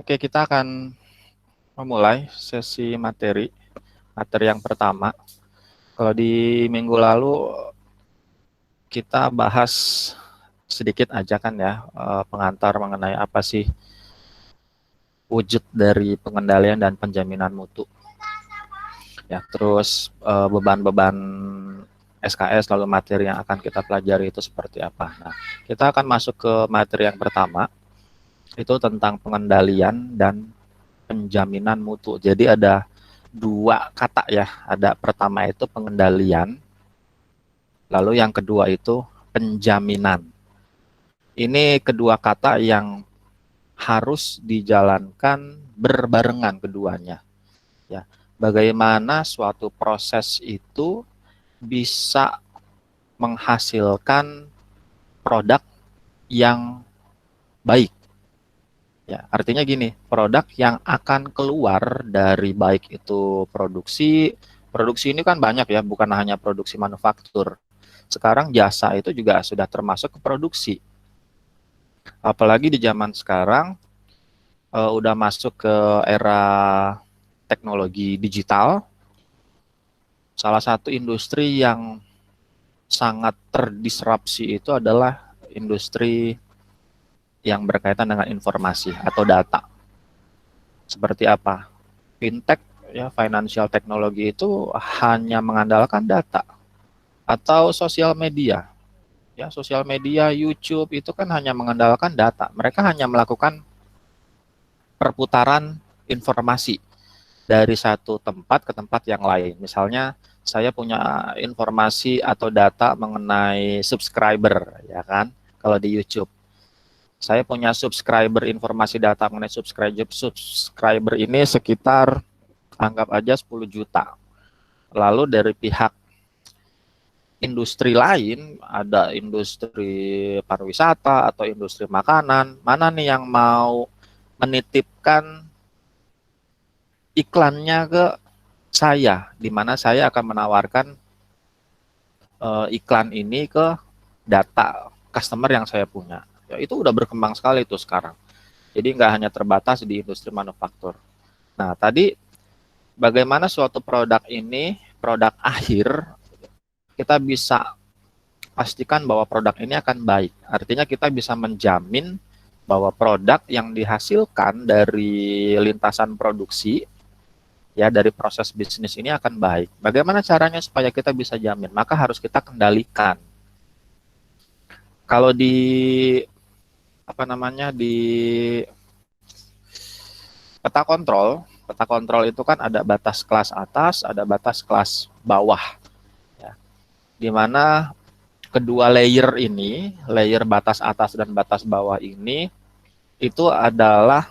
Oke, kita akan memulai sesi materi yang pertama. Kalau di minggu lalu kita bahas sedikit aja kan ya, pengantar mengenai apa sih wujud dari pengendalian dan penjaminan mutu. Ya, terus beban-beban SKS lalu materi yang akan kita pelajari itu seperti apa. Nah, kita akan masuk ke materi yang pertama, itu tentang pengendalian dan penjaminan mutu. Jadi ada dua kata ya, ada pertama itu pengendalian, lalu yang kedua itu penjaminan. Ini kedua kata yang harus dijalankan berbarengan keduanya. Ya, bagaimana suatu proses itu bisa menghasilkan produk yang baik. Ya, artinya gini, produk yang akan keluar dari baik itu produksi ini kan banyak ya, bukan hanya produksi manufaktur. Sekarang jasa itu juga sudah termasuk ke produksi. Apalagi di zaman sekarang udah masuk ke era teknologi digital. Salah satu industri yang sangat terdisrupsi itu adalah industri yang berkaitan dengan informasi atau data. Seperti apa? Fintech ya, financial technology itu hanya mengandalkan data atau sosial media. Ya, sosial media, YouTube itu kan hanya mengandalkan data. Mereka hanya melakukan perputaran informasi dari satu tempat ke tempat yang lain. Misalnya saya punya informasi atau data mengenai subscriber, ya kan? Kalau di YouTube, saya punya subscriber, informasi data mengenai subscriber ini sekitar anggap aja 10 juta. Lalu dari pihak industri lain, ada industri pariwisata atau industri makanan, mana nih yang mau menitipkan iklannya ke saya, di mana saya akan menawarkan iklan ini ke data customer yang saya punya. Ya, itu udah berkembang sekali itu sekarang. Jadi nggak hanya terbatas di industri manufaktur. Nah, tadi bagaimana suatu produk ini, produk akhir, kita bisa pastikan bahwa produk ini akan baik. Artinya kita bisa menjamin bahwa produk yang dihasilkan dari lintasan produksi, ya dari proses bisnis ini akan baik. Bagaimana caranya supaya kita bisa jamin? Maka harus kita kendalikan. Kalau di di peta kontrol itu kan ada batas kelas atas, ada batas kelas bawah. Ya. Di mana kedua layer ini, layer batas atas dan batas bawah ini, itu adalah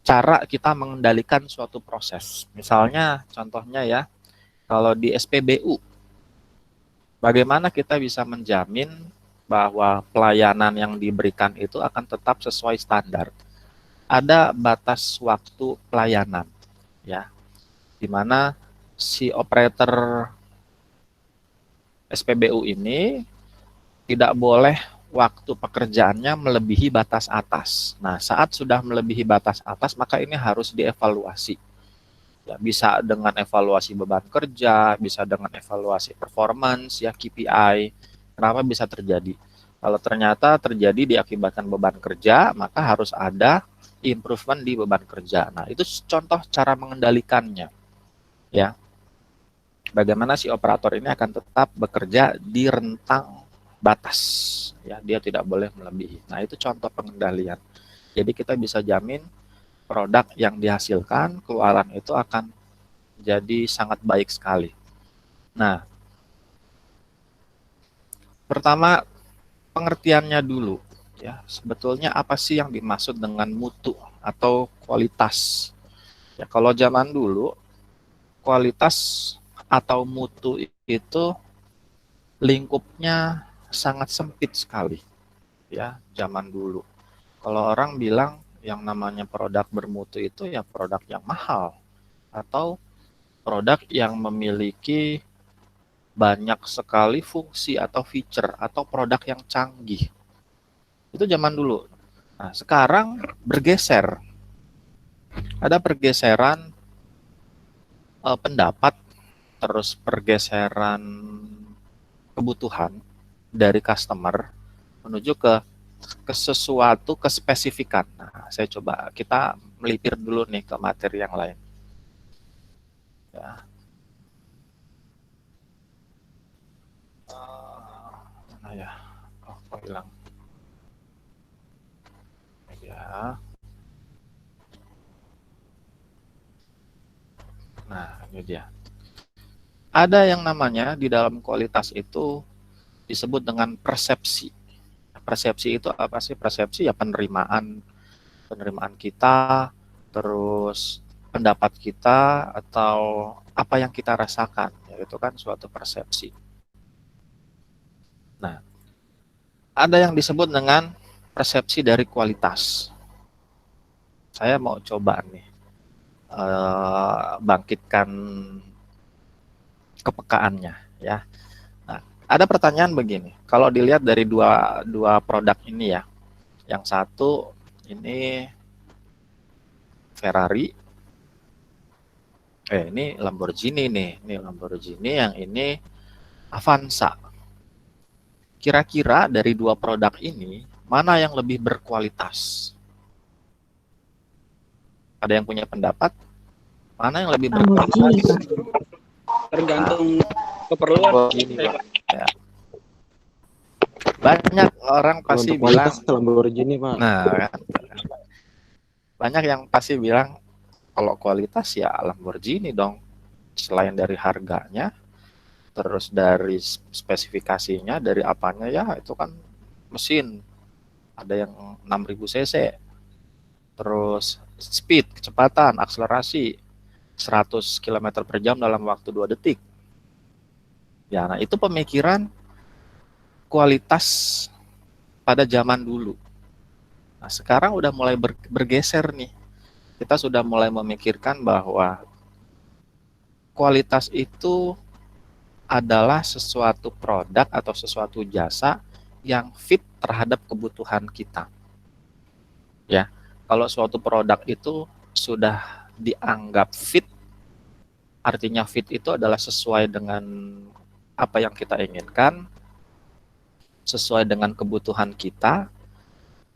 cara kita mengendalikan suatu proses. Misalnya, contohnya ya, kalau di SPBU, bagaimana kita bisa menjamin bahwa pelayanan yang diberikan itu akan tetap sesuai standar. Ada batas waktu pelayanan, ya, di mana si operator SPBU ini tidak boleh waktu pekerjaannya melebihi batas atas. Nah, saat sudah melebihi batas atas, maka ini harus dievaluasi. Ya, bisa dengan evaluasi beban kerja, bisa dengan evaluasi performance, ya KPI. Kenapa bisa terjadi? Kalau ternyata terjadi diakibatkan beban kerja, maka harus ada improvement di beban kerja. Nah, itu contoh cara mengendalikannya. Ya, bagaimana si operator ini akan tetap bekerja di rentang batas, ya, dia tidak boleh melebihi. Nah, itu contoh pengendalian. Jadi kita bisa jamin produk yang dihasilkan, keluaran itu akan jadi sangat baik sekali. Nah, pertama pengertiannya dulu, ya, sebetulnya apa sih yang dimaksud dengan mutu atau kualitas? Ya, kalau zaman dulu kualitas atau mutu itu lingkupnya sangat sempit sekali, ya, zaman dulu. Kalau orang bilang yang namanya produk bermutu itu ya produk yang mahal atau produk yang memiliki banyak sekali fungsi atau feature atau produk yang canggih. Itu zaman dulu. Nah, sekarang bergeser. Ada pergeseran pendapat, terus pergeseran kebutuhan dari customer menuju ke sesuatu kespesifikan. Nah, saya coba kita melipir dulu nih ke materi yang lain. Ya. Mana ya? Oh, kok hilang? Ya. Nah, ini dia. Ada yang namanya di dalam kualitas itu disebut dengan persepsi. Persepsi itu apa sih? Persepsi ya penerimaan kita, terus pendapat kita atau apa yang kita rasakan, yaitu kan suatu persepsi. Nah, ada yang disebut dengan persepsi dari kualitas. Saya mau coba nih bangkitkan kepekaannya, ya. Nah, ada pertanyaan begini, kalau dilihat dari dua produk ini ya, yang satu ini Ferrari, ini Lamborghini nih, ini Lamborghini, yang ini Avanza. Kira-kira dari dua produk ini, mana yang lebih berkualitas? Ada yang punya pendapat? Mana yang lebih berkualitas? Tergantung keperluan. Ya. Banyak orang pasti bilang Lamborghini, Pak. Nah, banyak yang pasti bilang kalau kualitas ya Lamborghini dong. Selain dari harganya, terus dari spesifikasinya, dari apanya ya itu kan mesin. Ada yang 6000 cc. Terus speed, kecepatan, akselerasi 100 km per jam dalam waktu 2 detik. Ya, nah itu pemikiran kualitas pada zaman dulu. Nah, sekarang udah mulai bergeser nih. Kita sudah mulai memikirkan bahwa kualitas itu adalah sesuatu produk atau sesuatu jasa yang fit terhadap kebutuhan kita. Ya, kalau suatu produk itu sudah dianggap fit, artinya fit itu adalah sesuai dengan apa yang kita inginkan, sesuai dengan kebutuhan kita,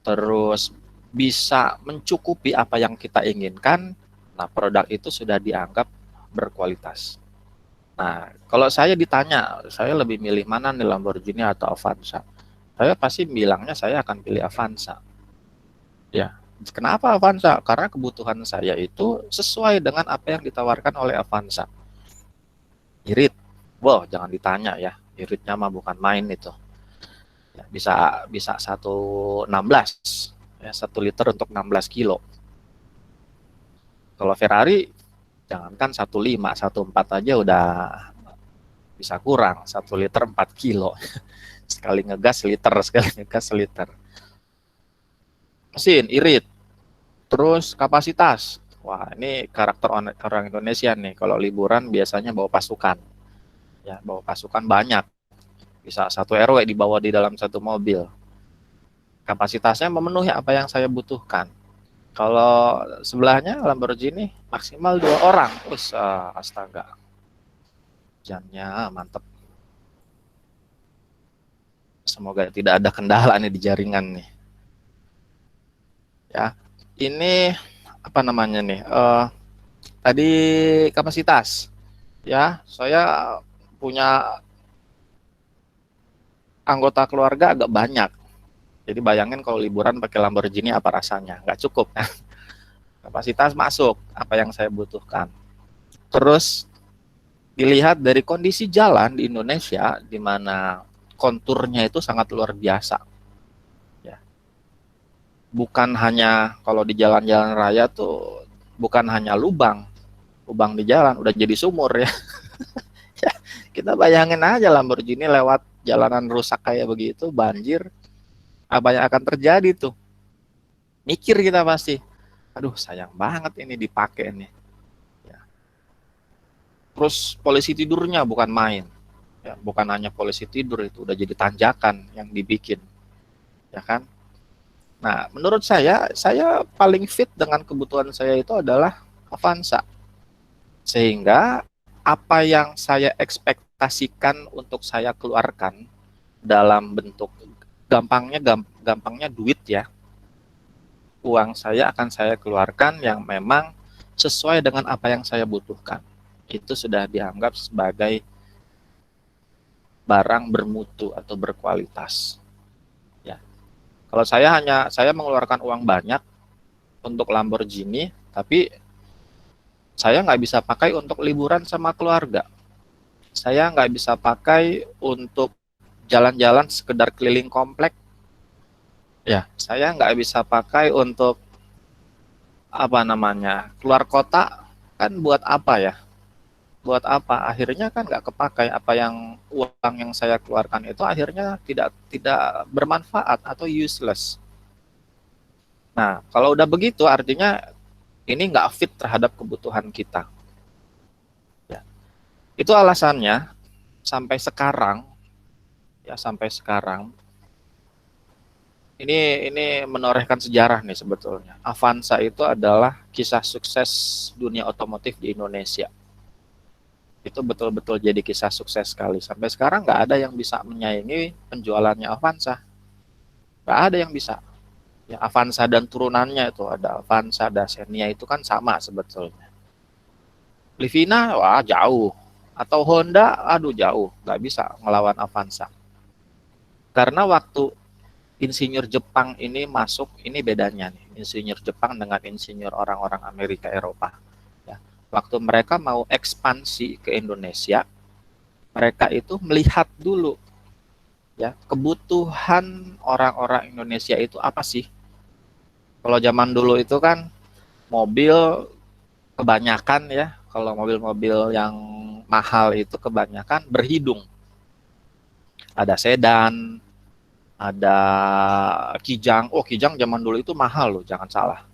terus bisa mencukupi apa yang kita inginkan, nah produk itu sudah dianggap berkualitas. Nah, kalau saya ditanya, saya lebih milih mana nih, Lamborghini atau Avanza? Saya pasti bilangnya saya akan pilih Avanza. Ya, kenapa Avanza? Karena kebutuhan saya itu sesuai dengan apa yang ditawarkan oleh Avanza. Irit, wow, jangan ditanya ya, iritnya mah bukan main itu. Ya, bisa 1,16 ya, 1 liter untuk 16 kilo. Kalau Ferrari jangankan 1,5, 1,4 aja udah bisa kurang, 1 liter 4 kilo. Sekali ngegas liter, sekali ngegas liter. Mesin irit, terus kapasitas. Wah, ini karakter orang Indonesia nih. Kalau liburan biasanya bawa pasukan. Ya, bawa pasukan banyak. Bisa 1 RW dibawa di dalam 1 mobil. Kapasitasnya memenuhi apa yang saya butuhkan. Kalau sebelahnya Lamborghini maksimal 2 orang. Astaga. Jamnya mantep. Semoga tidak ada kendala nih di jaringan nih. Ya, ini apa namanya nih? Tadi kapasitas. Ya, saya punya anggota keluarga agak banyak. Jadi bayangin kalau liburan pakai Lamborghini apa rasanya? Nggak cukup. Kapasitas masuk, apa yang saya butuhkan. Terus dilihat dari kondisi jalan di Indonesia, di mana konturnya itu sangat luar biasa. Ya. Bukan hanya kalau di jalan-jalan raya tuh, bukan hanya lubang di jalan, udah jadi sumur ya. Ya, kita bayangin aja Lamborghini lewat jalanan rusak kayak begitu, banjir, apa yang akan terjadi tuh? Mikir kita pasti, aduh sayang banget ini dipakai nih. Ya. Terus polisi tidurnya bukan main, ya, bukan hanya polisi tidur, itu udah jadi tanjakan yang dibikin, ya kan? Nah, menurut saya paling fit dengan kebutuhan saya itu adalah Avanza. Sehingga apa yang saya ekspektasikan untuk saya keluarkan dalam bentuk gampangnya duit ya, uang saya akan saya keluarkan yang memang sesuai dengan apa yang saya butuhkan. Itu sudah dianggap sebagai barang bermutu atau berkualitas. Ya. Kalau saya mengeluarkan uang banyak untuk Lamborghini, tapi saya nggak bisa pakai untuk liburan sama keluarga. Saya nggak bisa pakai untuk jalan-jalan sekedar keliling komplek. Ya, saya nggak bisa pakai untuk apa namanya keluar kota, kan buat apa ya? Buat apa? Akhirnya kan nggak kepakai apa yang uang yang saya keluarkan itu akhirnya tidak bermanfaat atau useless. Nah, kalau udah begitu artinya ini nggak fit terhadap kebutuhan kita. Ya. Itu alasannya sampai sekarang sampai sekarang ini menorehkan sejarah nih sebetulnya. Avanza itu adalah kisah sukses dunia otomotif di Indonesia. Itu betul-betul jadi kisah sukses sekali. Sampai sekarang nggak ada yang bisa menyaingi penjualannya Avanza. Nggak ada yang bisa. Ya, Avanza dan turunannya itu ada Avanza, Xenia itu kan sama sebetulnya. Livina, wah jauh. Atau Honda, aduh jauh. Nggak bisa ngelawan Avanza. Karena waktu insinyur Jepang ini masuk, ini bedanya nih. Insinyur Jepang dengan insinyur orang-orang Amerika Eropa. Ya. Waktu mereka mau ekspansi ke Indonesia, mereka itu melihat dulu ya kebutuhan orang-orang Indonesia itu apa sih. Kalau zaman dulu itu kan mobil kebanyakan ya, kalau mobil-mobil yang mahal itu kebanyakan berhidung. Ada sedan, ada Kijang. Oh, Kijang zaman dulu itu mahal loh, jangan salah.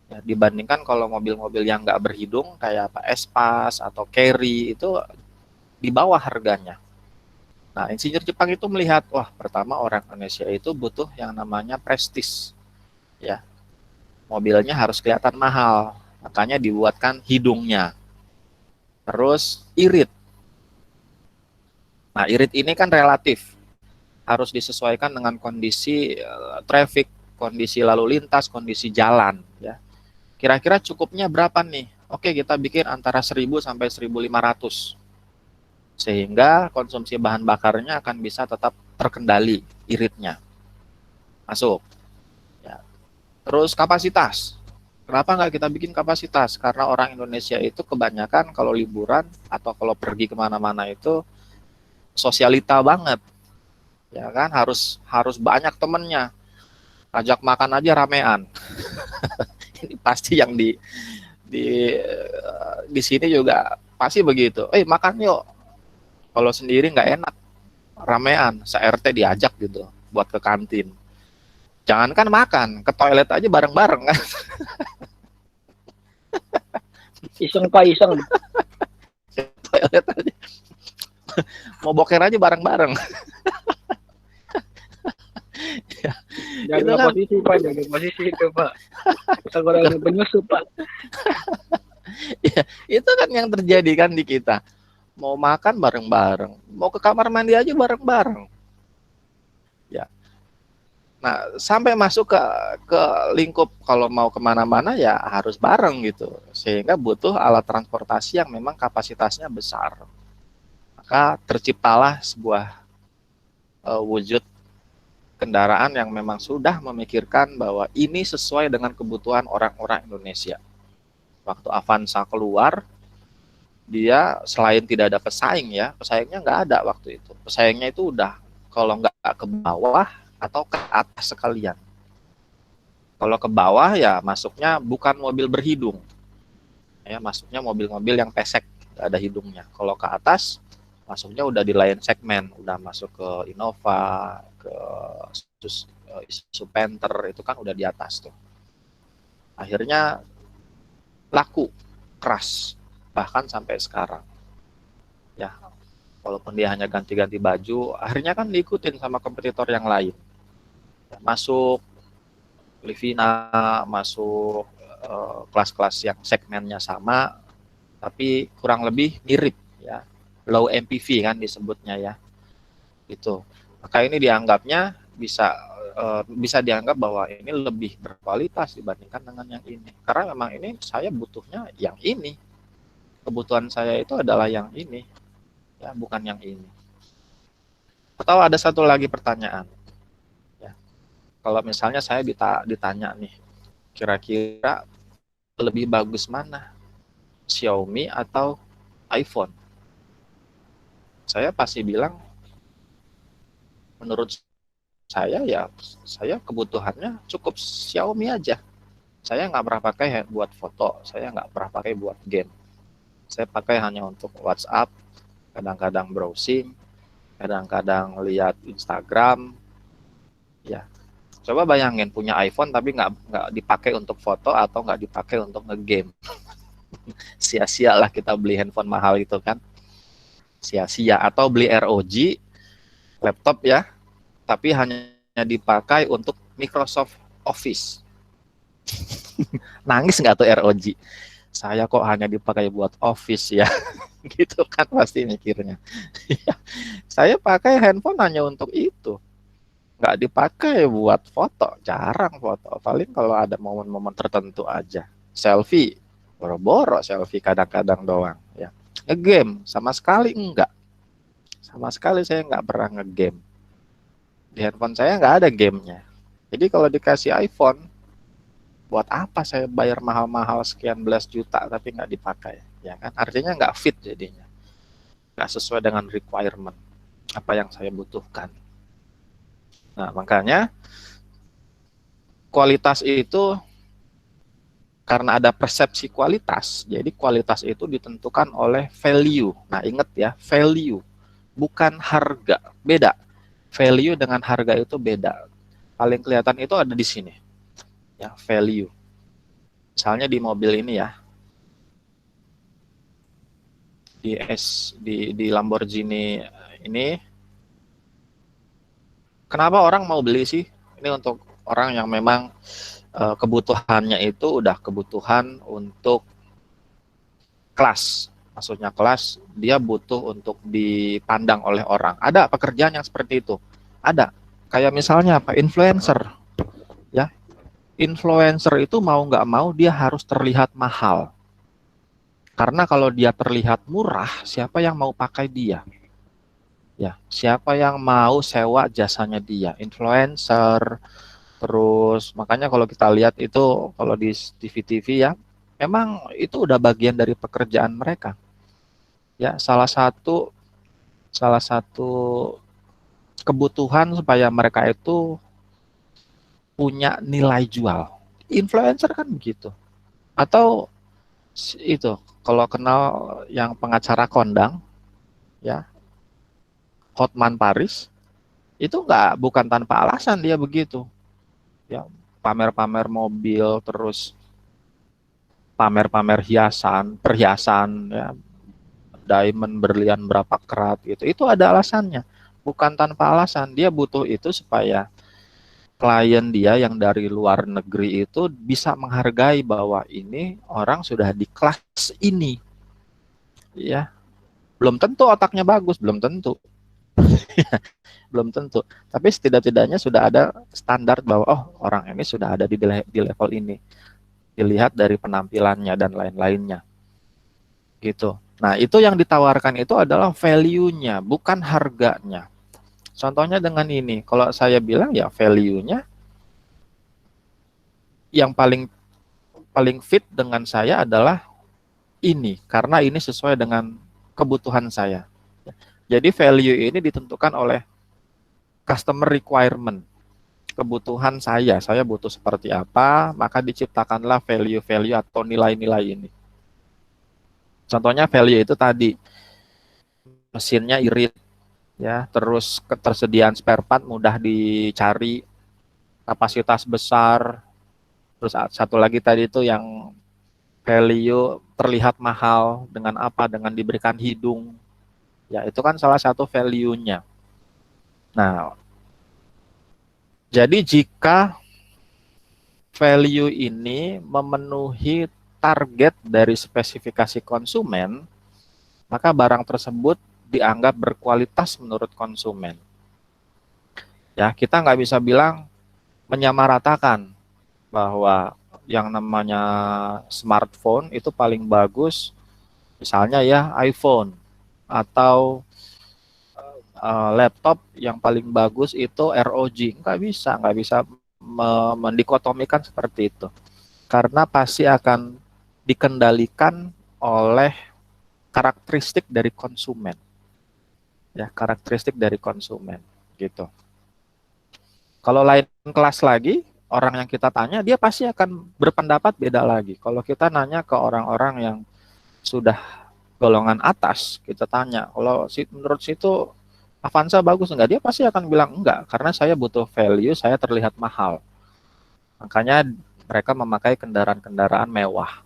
Ya, dibandingkan kalau mobil-mobil yang nggak berhidung kayak apa Espas atau Carry itu di bawah harganya. Nah, insinyur Jepang itu melihat, wah, pertama orang Indonesia itu butuh yang namanya prestis. Ya, mobilnya harus kelihatan mahal, makanya dibuatkan hidungnya. Terus irit. Nah, irit ini kan relatif, harus disesuaikan dengan kondisi traffic, kondisi lalu lintas, kondisi jalan. Ya, kira-kira cukupnya berapa nih? Oke, kita bikin antara 1000 sampai 1500. Sehingga konsumsi bahan bakarnya akan bisa tetap terkendali iritnya. Masuk. Ya. Terus kapasitas. Kenapa nggak kita bikin kapasitas? Karena orang Indonesia itu kebanyakan kalau liburan atau kalau pergi kemana-mana itu sosialita banget, ya kan harus banyak temennya, ajak makan aja ramean. Ini pasti yang di sini juga pasti begitu. Makan yuk. Kalau sendiri nggak enak, ramean, se-RT diajak gitu buat ke kantin. Jangankan makan, ke toilet aja bareng-bareng kan. Iseng pak, iseng. Toilet aja. Mau boker aja bareng-bareng. Ya, Jaga kan, posisi pak, jaga posisi itu pak. Takut ada penyusup pak. Ya, itu kan yang terjadi kan di kita. Mau makan bareng-bareng, mau ke kamar mandi aja bareng-bareng. Ya. Nah, sampai masuk ke lingkup kalau mau kemana-mana ya harus bareng gitu. Sehingga butuh alat transportasi yang memang kapasitasnya besar. Maka terciptalah sebuah wujud kendaraan yang memang sudah memikirkan bahwa ini sesuai dengan kebutuhan orang-orang Indonesia. Waktu Avanza keluar, dia selain tidak ada pesaing ya, pesaingnya nggak ada waktu itu. Pesaingnya itu udah kalau nggak ke bawah atau ke atas sekalian. Kalau ke bawah ya masuknya bukan mobil berhidung, ya masuknya mobil-mobil yang pesek, nggak ada hidungnya. Kalau ke atas masuknya udah di lain segmen, udah masuk ke Innova, ke Isuzu Panther itu kan udah di atas tuh. Akhirnya laku keras bahkan sampai sekarang. Ya, walaupun dia hanya ganti-ganti baju, akhirnya kan diikutin sama kompetitor yang lain. Ya, masuk Livina, masuk kelas-kelas yang segmennya sama, tapi kurang lebih mirip ya, low MPV kan disebutnya ya, gitu. Maka ini dianggapnya bisa dianggap bahwa ini lebih berkualitas dibandingkan dengan yang ini, karena memang ini saya butuhnya yang ini, kebutuhan saya itu adalah yang ini ya, bukan yang ini. Atau ada satu lagi pertanyaan ya, kalau misalnya saya ditanya nih, kira-kira lebih bagus mana, Xiaomi atau iPhone? Saya pasti bilang, menurut saya ya, saya kebutuhannya cukup Xiaomi aja. Saya nggak pernah pakai buat foto, saya nggak pernah pakai buat game. Saya pakai hanya untuk WhatsApp, kadang-kadang browsing, kadang-kadang lihat Instagram. Ya, coba bayangin punya iPhone tapi nggak dipakai untuk foto atau nggak dipakai untuk ngegame. Sia-sia lah kita beli handphone mahal itu kan. Sia-sia. Atau beli ROG laptop ya, tapi hanya dipakai untuk Microsoft Office. Nangis nggak tuh ROG? Saya kok hanya dipakai buat Office ya, gitu kan pasti mikirnya. Saya pakai handphone hanya untuk itu, nggak dipakai buat foto, jarang foto. Paling kalau ada momen-momen tertentu aja. Selfie, boro-boro selfie kadang-kadang doang. Ya. Ngegame, sama sekali enggak. Sama sekali saya nggak pernah ngegame. Di handphone saya nggak ada gamenya. Jadi kalau dikasih iPhone, buat apa saya bayar mahal-mahal sekian belas juta tapi nggak dipakai? Ya kan, artinya nggak fit jadinya. Nggak sesuai dengan requirement, apa yang saya butuhkan. Nah, makanya kualitas itu, karena ada persepsi kualitas, jadi kualitas itu ditentukan oleh value. Nah, ingat ya, value, bukan harga. Beda. Value dengan harga itu beda. Paling kelihatan itu ada di sini. Ya, value. Misalnya di mobil ini ya, di Lamborghini ini, kenapa orang mau beli sih? Ini untuk orang yang memang kebutuhannya itu udah kebutuhan untuk kelas. Maksudnya kelas, dia butuh untuk dipandang oleh orang. Ada pekerjaan yang seperti itu. Ada. Kayak misalnya apa? Influencer. Ya, influencer itu mau nggak mau dia harus terlihat mahal. Karena kalau dia terlihat murah, siapa yang mau pakai dia? Ya, siapa yang mau sewa jasanya dia? Influencer. Terus makanya kalau kita lihat itu, kalau di TV-TV ya, memang itu udah bagian dari pekerjaan mereka. Ya, salah satu kebutuhan supaya mereka itu punya nilai jual. Influencer kan begitu. Atau itu, kalau kenal yang pengacara kondang, ya, Hotman Paris, itu bukan tanpa alasan dia begitu. Ya, pamer-pamer mobil, terus pamer-pamer perhiasan, ya, diamond, berlian berapa karat gitu. Itu ada alasannya. Bukan tanpa alasan, dia butuh itu supaya klien dia yang dari luar negeri itu bisa menghargai bahwa ini orang sudah di kelas ini. Ya, belum tentu otaknya bagus, belum tentu. Belum tentu. Tapi setidak-tidaknya sudah ada standar bahwa oh, orang ini sudah ada di level ini. Dilihat dari penampilannya dan lain-lainnya. Gitu. Nah, itu yang ditawarkan itu adalah value-nya, bukan harganya. Contohnya dengan ini, kalau saya bilang ya value-nya yang paling paling fit dengan saya adalah ini, karena ini sesuai dengan kebutuhan saya. Jadi value ini ditentukan oleh customer requirement, kebutuhan saya butuh seperti apa, maka diciptakanlah value-value atau nilai-nilai ini. Contohnya value itu tadi, mesinnya irit, ya, terus ketersediaan spare part mudah dicari, kapasitas besar, terus satu lagi tadi itu yang value terlihat mahal dengan apa? Dengan diberikan hidung. Ya, itu kan salah satu value-nya. Nah, jadi jika value ini memenuhi target dari spesifikasi konsumen, maka barang tersebut dianggap berkualitas menurut konsumen. Ya, kita nggak bisa bilang menyamaratakan bahwa yang namanya smartphone itu paling bagus, misalnya ya iPhone, atau laptop yang paling bagus itu ROG. Nggak bisa mendikotomikan seperti itu. Karena pasti akan dikendalikan oleh karakteristik dari konsumen. Ya, karakteristik dari konsumen gitu. Kalau lain kelas lagi, orang yang kita tanya dia pasti akan berpendapat beda lagi. Kalau kita nanya ke orang-orang yang sudah golongan atas, kita tanya, kalau menurut situ Avanza bagus enggak? Dia pasti akan bilang enggak, karena saya butuh value, saya terlihat mahal. Makanya mereka memakai kendaraan-kendaraan mewah.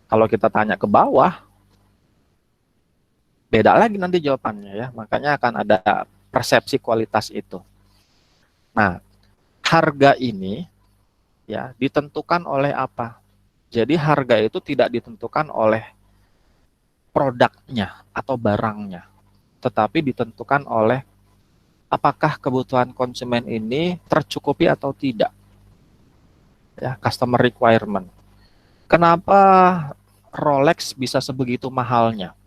Kalau kita tanya ke bawah, beda lagi nanti jawabannya ya. Makanya akan ada persepsi kualitas itu. Nah, harga ini ya ditentukan oleh apa? Jadi harga itu tidak ditentukan oleh produknya atau barangnya, tetapi ditentukan oleh apakah kebutuhan konsumen ini tercukupi atau tidak. Ya, customer requirement. Kenapa Rolex bisa sebegitu mahalnya?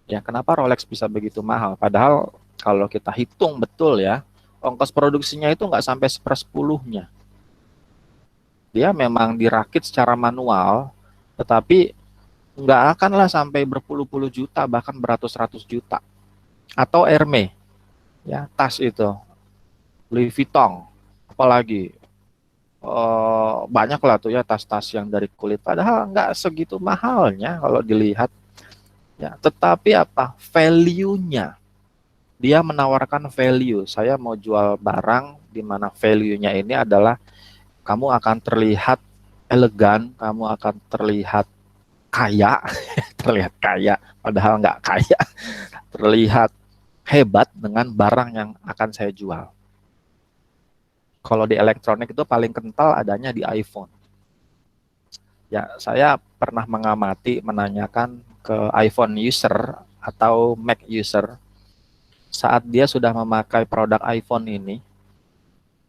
Ya, kenapa Rolex bisa begitu mahal? Padahal kalau kita hitung betul ya, ongkos produksinya itu nggak sampai 1/10-nya. Dia memang dirakit secara manual, tetapi nggak akanlah sampai berpuluh-puluh juta, bahkan beratus-ratus juta. Atau Hermes, ya tas itu, Louis Vuitton, apalagi banyak lah tuh ya tas-tas yang dari kulit. Padahal nggak segitu mahalnya kalau dilihat. Ya, tetapi apa? Value-nya. Dia menawarkan value. Saya mau jual barang di mana value-nya ini adalah kamu akan terlihat elegan, kamu akan terlihat kaya, terlihat kaya, padahal nggak kaya, terlihat hebat dengan barang yang akan saya jual. Kalau di elektronik itu paling kental adanya di iPhone. Ya, saya pernah menanyakan ke iPhone user atau Mac user saat dia sudah memakai produk iPhone ini,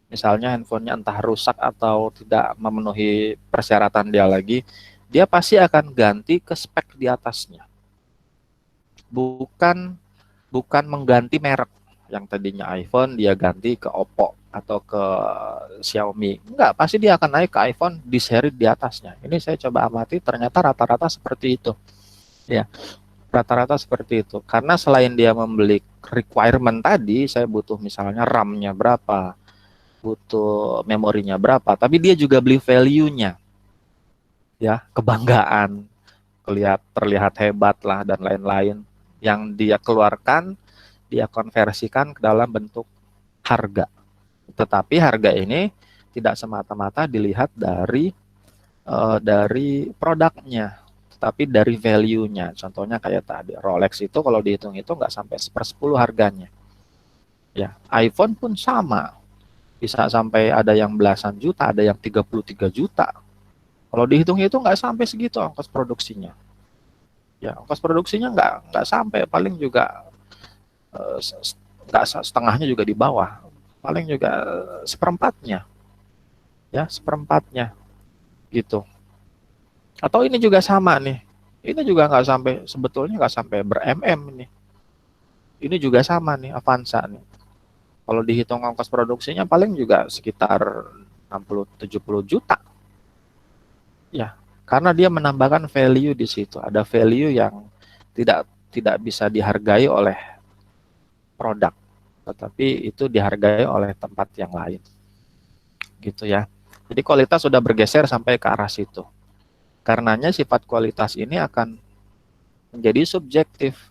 misalnya handphonenya entah rusak atau tidak memenuhi persyaratan dia lagi, dia pasti akan ganti ke spek di atasnya. Bukan mengganti merek. Yang tadinya iPhone dia ganti ke Oppo atau ke Xiaomi. Enggak, pasti dia akan naik ke iPhone di seri di atasnya. Ini saya coba amati, ternyata rata-rata seperti itu. Ya, rata-rata seperti itu. Karena selain dia membeli requirement tadi, saya butuh misalnya RAM-nya berapa, butuh memorinya berapa, tapi dia juga beli value-nya. Ya, kebanggaan, terlihat hebat lah dan lain-lain. Yang dia keluarkan, dia konversikan ke dalam bentuk harga. Tetapi harga ini tidak semata-mata dilihat dari produknya, tetapi dari value-nya. Contohnya kayak tadi, Rolex itu kalau dihitung itu nggak sampai 1/10 harganya. Ya, iPhone pun sama. Bisa sampai ada yang belasan juta, ada yang 33 juta. Kalau dihitung itu nggak sampai segitu ongkos produksinya. Ya, ongkos produksinya nggak sampai, paling juga nggak setengahnya juga di bawah, paling juga seperempatnya, ya seperempatnya gitu. Atau ini juga sama nih, ini juga nggak sampai, sebetulnya nggak sampai ber-mm ini. Ini juga sama nih Avanza nih. Kalau dihitung ongkos produksinya paling juga sekitar 60-70 juta. Ya, karena dia menambahkan value di situ. Ada value yang tidak bisa dihargai oleh produk, tetapi itu dihargai oleh tempat yang lain. Gitu ya. Jadi kualitas sudah bergeser sampai ke arah situ. Karenanya sifat kualitas ini akan menjadi subjektif,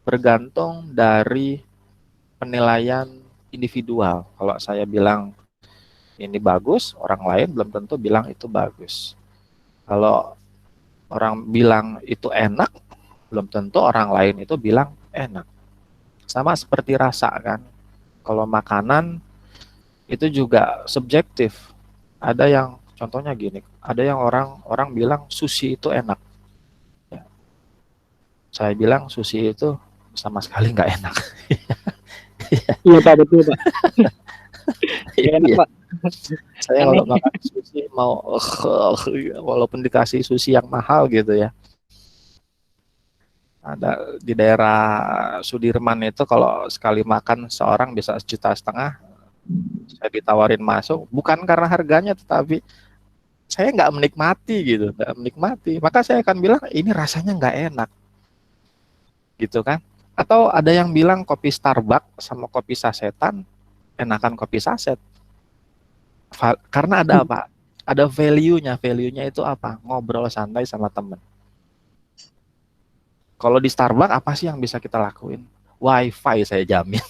bergantung dari penilaian individual. Kalau saya bilang ini bagus, orang lain belum tentu bilang itu bagus. Kalau orang bilang itu enak, belum tentu orang lain itu bilang enak. Sama seperti rasa kan. Kalau makanan itu juga subjektif. Ada yang contohnya gini, ada yang orang bilang sushi itu enak. Ya, saya bilang sushi itu sama sekali nggak enak. Iya Pak, betul Pak. Gak enak Iya, Pak. saya Aneh. kalau makan sushi mau walaupun dikasih sushi yang mahal gitu ya. Ada di daerah Sudirman itu kalau sekali makan seorang bisa 1,5 juta. Saya ditawarin masuk bukan karena harganya, tetapi saya nggak menikmati gitu, nggak menikmati. Maka saya akan bilang ini rasanya nggak enak, gitu kan? Atau ada yang bilang kopi Starbucks sama kopi sasetan enakan kopi saset. Karena ada apa? Ada value-nya. Value-nya itu apa? Ngobrol santai sama temen. Kalau di Starbucks apa sih yang bisa kita lakuin? WiFi saya jamin.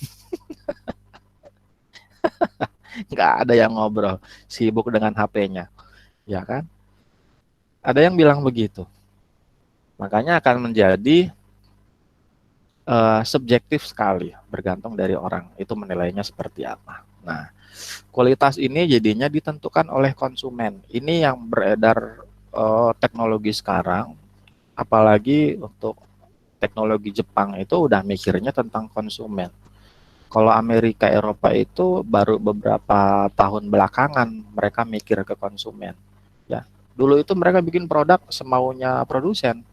Nggak ada yang ngobrol, sibuk dengan HP-nya, ya kan? Ada yang bilang begitu. Makanya akan menjadi subjektif sekali, bergantung dari orang itu menilainya seperti apa. Nah, kualitas ini jadinya ditentukan oleh konsumen. Ini yang beredar teknologi sekarang, apalagi untuk teknologi Jepang itu udah mikirnya tentang konsumen. Kalau Amerika Eropa itu baru beberapa tahun belakangan mereka mikir ke konsumen. Ya, dulu itu mereka bikin produk semaunya produsen.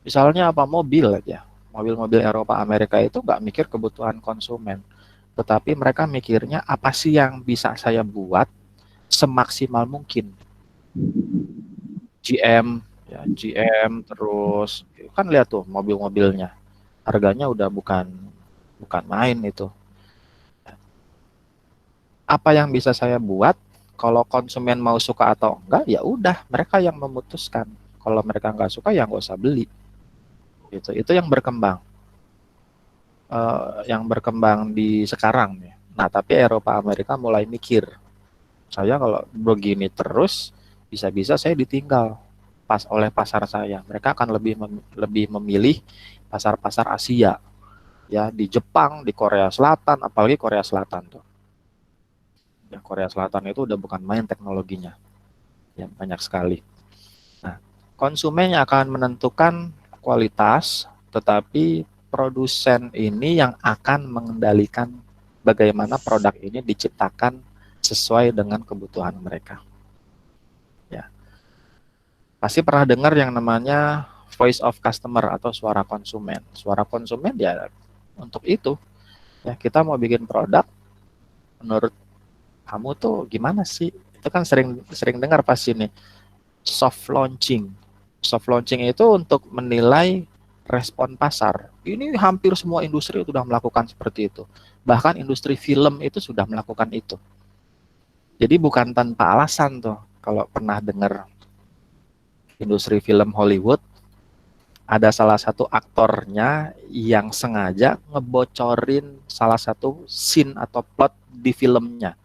Misalnya apa mobil aja. Mobil-mobil Eropa Amerika itu nggak mikir kebutuhan konsumen. Tetapi mereka mikirnya apa sih yang bisa saya buat semaksimal mungkin. GM, ya GM terus kan lihat tuh mobil-mobilnya. Harganya udah bukan bukan main itu. Apa yang bisa saya buat? Kalau konsumen mau suka atau enggak, ya udah mereka yang memutuskan. Kalau mereka nggak suka ya nggak usah beli. Gitu. Itu yang berkembang di sekarang nih. Nah, tapi Eropa Amerika mulai mikir, saya kalau begini terus bisa-bisa saya ditinggal oleh pasar saya. Mereka akan lebih memilih pasar-pasar Asia, ya di Jepang, di Korea Selatan, apalagi Korea Selatan tuh. Ya, Korea Selatan itu udah bukan main teknologinya, ya banyak sekali. Nah, konsumen yang akan menentukan kualitas, tetapi produsen ini yang akan mengendalikan bagaimana produk ini diciptakan sesuai dengan kebutuhan mereka. Ya, pasti pernah dengar yang namanya voice of customer atau suara konsumen. Suara konsumen ya untuk itu. Ya, kita mau bikin produk, menurut kamu tuh gimana sih? Itu kan sering sering dengar pasti nih soft launching. Soft launching itu untuk menilai respon pasar. Ini hampir semua industri sudah melakukan seperti itu. Bahkan industri film itu sudah melakukan itu. Jadi bukan tanpa alasan tuh. Kalau pernah dengar industri film Hollywood, ada salah satu aktornya yang sengaja ngebocorin salah satu scene atau plot di filmnya.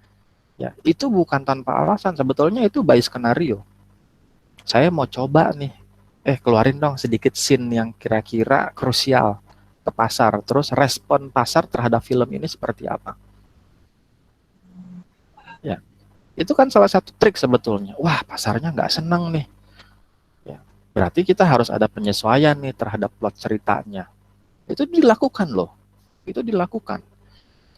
Ya, itu bukan tanpa alasan. Sebetulnya itu by skenario. Saya mau coba nih, keluarin dong sedikit scene yang kira-kira krusial ke pasar. Terus respon pasar terhadap film ini seperti apa? Ya, itu kan salah satu trik sebetulnya. Wah, pasarnya nggak seneng nih. Ya, berarti kita harus ada penyesuaian nih terhadap plot ceritanya. Itu dilakukan loh. Itu dilakukan.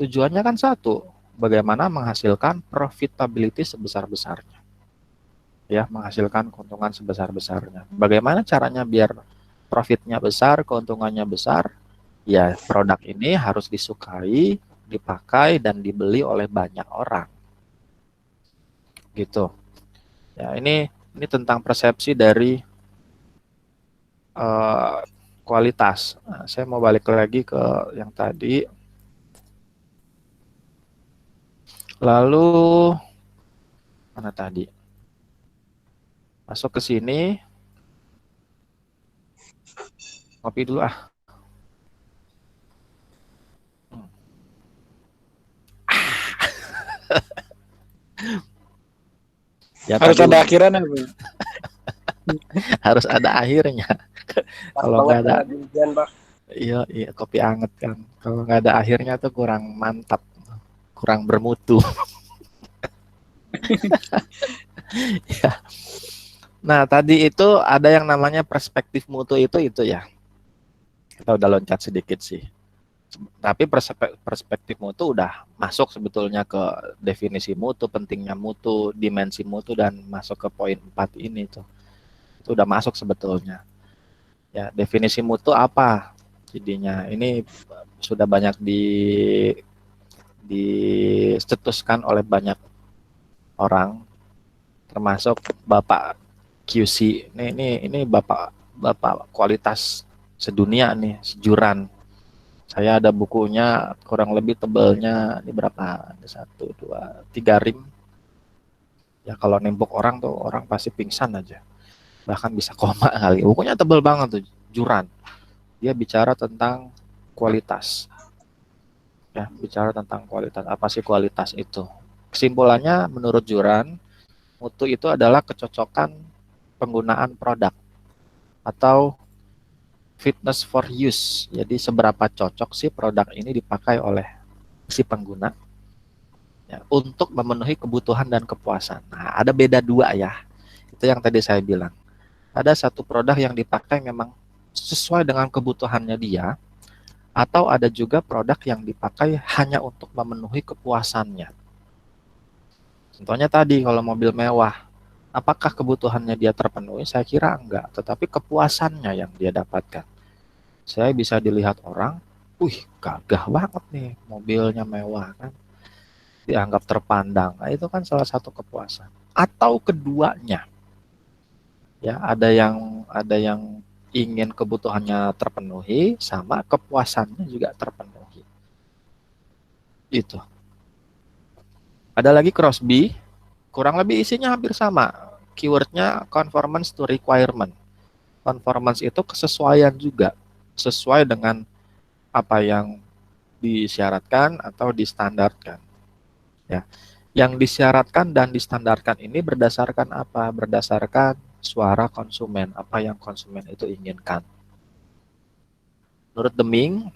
Tujuannya kan satu, bagaimana menghasilkan profitability sebesar-besarnya. Ya, menghasilkan keuntungan sebesar-besarnya. Bagaimana caranya biar profitnya besar, keuntungannya besar? Ya, produk ini harus disukai, dipakai, dan dibeli oleh banyak orang. Gitu. Ya, ini tentang persepsi dari uh, kualitas. Nah, saya mau balik lagi ke yang tadi. Lalu mana tadi? Masuk ke sini. Kopi dulu ah. Ya Harus tadi ada akhiran apa? harus ada akhirnya. Pas Kalau banget nggak ada, lagi hujan Pak. iya, iya kopi anget kan. Kalau nggak ada akhirnya tuh kurang mantap, kurang bermutu. Ya. Nah, tadi itu ada yang namanya perspektif mutu itu ya. Kita udah loncat sedikit sih. Tapi perspektif mutu udah masuk sebetulnya ke definisi mutu, pentingnya mutu, dimensi mutu, dan masuk ke poin 4 ini tuh. Itu udah masuk sebetulnya. Ya, definisi mutu apa? Jadinya ini sudah banyak dicetuskan oleh banyak orang, termasuk Bapak QC. Ini Bapak kualitas sedunia nih, sejuran. Saya ada bukunya, kurang lebih tebelnya ini berapa? Ada 1, 2, 3 rim. Ya kalau nembok orang tuh orang pasti pingsan aja. Bahkan bisa koma kali. Bukunya tebel banget tuh, juran. Dia bicara tentang kualitas. Ya, bicara tentang kualitas. Apa sih kualitas itu? Kesimpulannya menurut Juran, mutu itu adalah kecocokan penggunaan produk atau fitness for use. Jadi seberapa cocok sih produk ini dipakai oleh si pengguna ya, untuk memenuhi kebutuhan dan kepuasan. Nah, ada beda dua ya. Itu yang tadi saya bilang. Ada satu produk yang dipakai memang sesuai dengan kebutuhannya dia, atau ada juga produk yang dipakai hanya untuk memenuhi kepuasannya. Contohnya tadi kalau mobil mewah, apakah kebutuhannya dia terpenuhi? Saya kira enggak, tetapi kepuasannya yang dia dapatkan. Saya bisa dilihat orang, wih gagah banget nih mobilnya mewah kan, dianggap terpandang. Nah, itu kan salah satu kepuasan. Atau keduanya, ya ada yang ingin kebutuhannya terpenuhi sama kepuasannya juga terpenuhi. Itu. Ada lagi Crosby, kurang lebih isinya hampir sama. Keywordnya conformance to requirement. Conformance itu kesesuaian juga, sesuai dengan apa yang disyaratkan atau distandarkan. Ya, yang disyaratkan dan distandarkan ini berdasarkan apa? Berdasarkan suara konsumen, apa yang konsumen itu inginkan. Menurut Deming,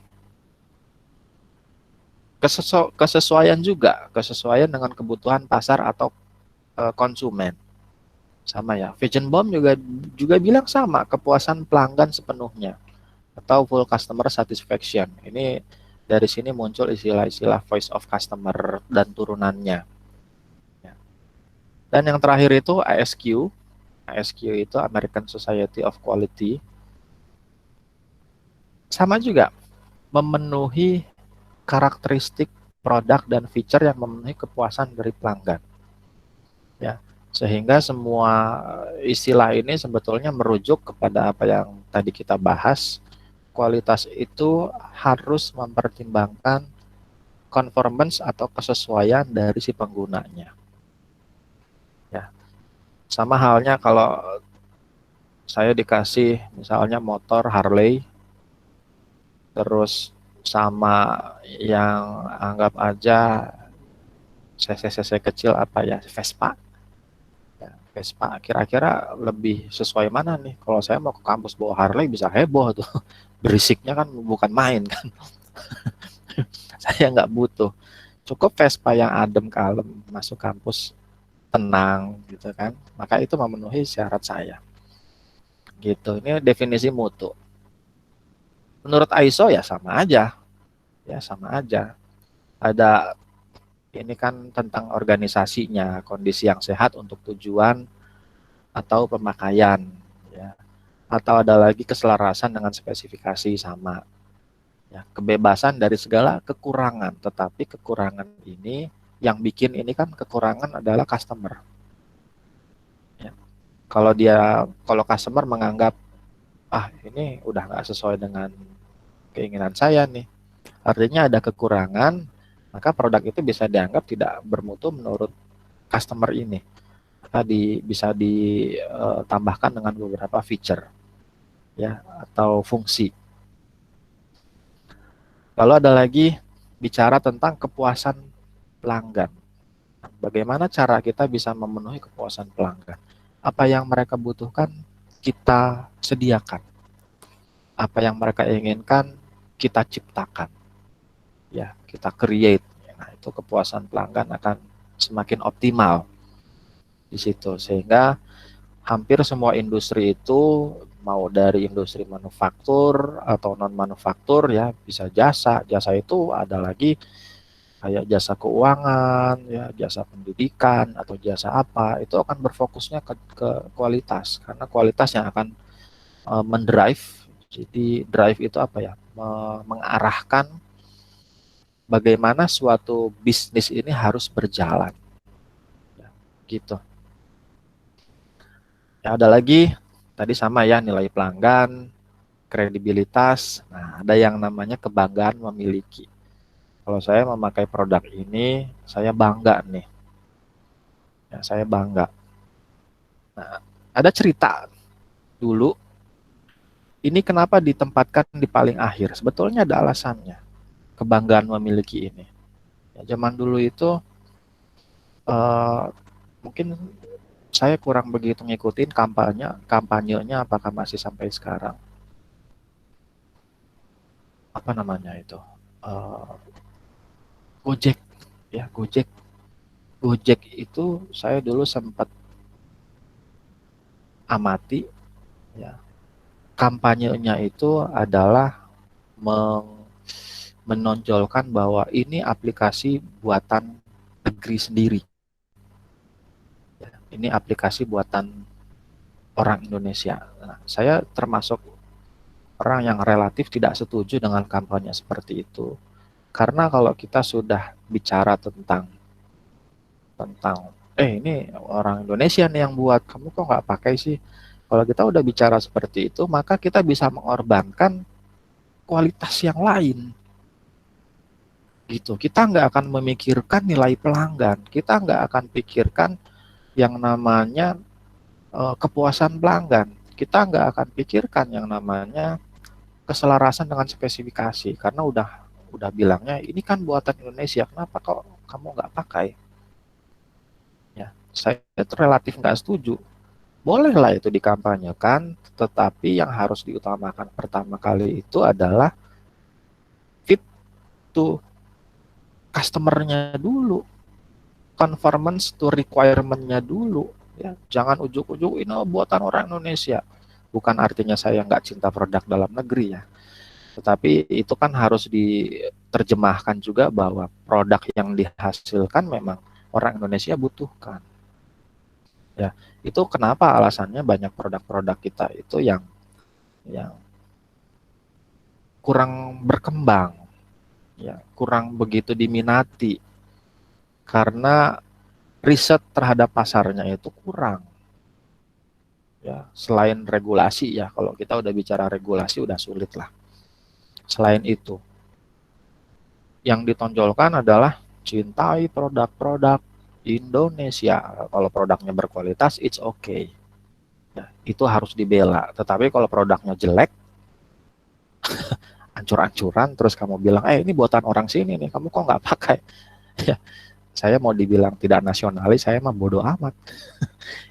kesesuaian juga, kesesuaian dengan kebutuhan pasar atau konsumen. Sama ya. Feigenbaum juga bilang sama, kepuasan pelanggan sepenuhnya atau full customer satisfaction. Ini dari sini muncul istilah-istilah voice of customer dan turunannya. Ya. Dan yang terakhir itu ASQ. ASQ itu American Society of Quality. Sama juga, memenuhi karakteristik produk dan feature yang memenuhi kepuasan dari pelanggan. Ya, sehingga semua istilah ini sebetulnya merujuk kepada apa yang tadi kita bahas. Kualitas itu harus mempertimbangkan conformance atau kesesuaian dari si penggunanya. Ya, sama halnya kalau saya dikasih misalnya motor Harley, terus sama yang anggap aja cc kecil apa ya, Vespa. Ya, Vespa kira-kira lebih sesuai mana nih? Kalau saya mau ke kampus bawa Harley bisa heboh tuh. Berisiknya kan bukan main kan. Saya nggak butuh. Cukup Vespa yang adem kalem, masuk kampus tenang gitu kan. Maka itu memenuhi syarat saya. Gitu. Ini definisi mutu. Menurut ISO ya sama aja. Ya sama aja. Ada ini kan tentang organisasinya, kondisi yang sehat untuk tujuan atau pemakaian ya. Atau ada lagi keselarasan dengan spesifikasi sama. Ya, kebebasan dari segala kekurangan, tetapi kekurangan ini yang bikin ini kan kekurangan adalah customer. Ya. Kalau customer menganggap ini udah nggak sesuai dengan keinginan saya nih, artinya ada kekurangan, maka produk itu bisa dianggap tidak bermutu menurut customer ini. Maka bisa ditambahkan dengan beberapa feature ya atau fungsi. Lalu ada lagi bicara tentang kepuasan pelanggan. Bagaimana cara kita bisa memenuhi kepuasan pelanggan? Apa yang mereka butuhkan kita sediakan. Apa yang mereka inginkan kita ciptakan. Ya, kita create. Nah, itu kepuasan pelanggan akan semakin optimal. di situ. Sehingga hampir semua industri itu, mau dari industri manufaktur atau non manufaktur ya, bisa jasa. Jasa itu ada lagi kayak jasa keuangan, ya, jasa pendidikan atau jasa apa, itu akan berfokusnya ke kualitas, karena kualitas yang akan mendrive. Jadi drive itu apa ya? Mengarahkan bagaimana suatu bisnis ini harus berjalan. Ya, gitu. Ya, ada lagi tadi sama ya, nilai pelanggan, kredibilitas. Nah, ada yang namanya kebanggaan memiliki. Kalau saya memakai produk ini, saya bangga nih. Ya, saya bangga. Nah, ada cerita dulu, ini kenapa ditempatkan di paling akhir. Sebetulnya ada alasannya, kebanggaan memiliki ini. Ya, zaman dulu itu eh, mungkin saya kurang begitu ngikutin kampanyenya apakah masih sampai sekarang. Apa namanya itu? Eh, Gojek, ya Gojek. Gojek itu saya dulu sempat amati, ya. Kampanyenya itu adalah menonjolkan bahwa ini aplikasi buatan negeri sendiri. Ya, ini aplikasi buatan orang Indonesia. Nah, saya termasuk orang yang relatif tidak setuju dengan kampanye seperti itu. Karena kalau kita sudah bicara tentang ini orang Indonesia nih yang buat, kamu kok nggak pakai sih? Kalau kita udah bicara seperti itu, maka kita bisa mengorbankan kualitas yang lain. Gitu. Kita nggak akan memikirkan nilai pelanggan. Kita nggak akan pikirkan yang namanya kepuasan pelanggan. Kita nggak akan pikirkan yang namanya keselarasan dengan spesifikasi, karena udah bilangnya ini kan buatan Indonesia, kenapa kok kamu nggak pakai? Ya, saya relatif nggak setuju. Bolehlah itu dikampanyekan, tetapi yang harus diutamakan pertama kali itu adalah fit to customer-nya dulu, conformance to requirement-nya dulu. Ya, jangan ujuk-ujuk ini buatan orang Indonesia. Bukan artinya saya nggak cinta produk dalam negeri ya. Tetapi itu kan harus diterjemahkan juga bahwa produk yang dihasilkan memang orang Indonesia butuhkan. Ya, itu kenapa alasannya banyak produk-produk kita itu yang kurang berkembang, ya, kurang begitu diminati karena riset terhadap pasarnya itu kurang. Ya, selain regulasi ya, kalau kita udah bicara regulasi udah sulit lah. Selain itu, yang ditonjolkan adalah cintai produk-produk Indonesia. Kalau produknya berkualitas, it's okay. Ya, itu harus dibela. Tetapi kalau produknya jelek, ancur-ancuran, terus kamu bilang, ini buatan orang sini nih, kamu kok nggak pakai? Ya, saya mau dibilang tidak nasionalis, saya mah bodoh amat.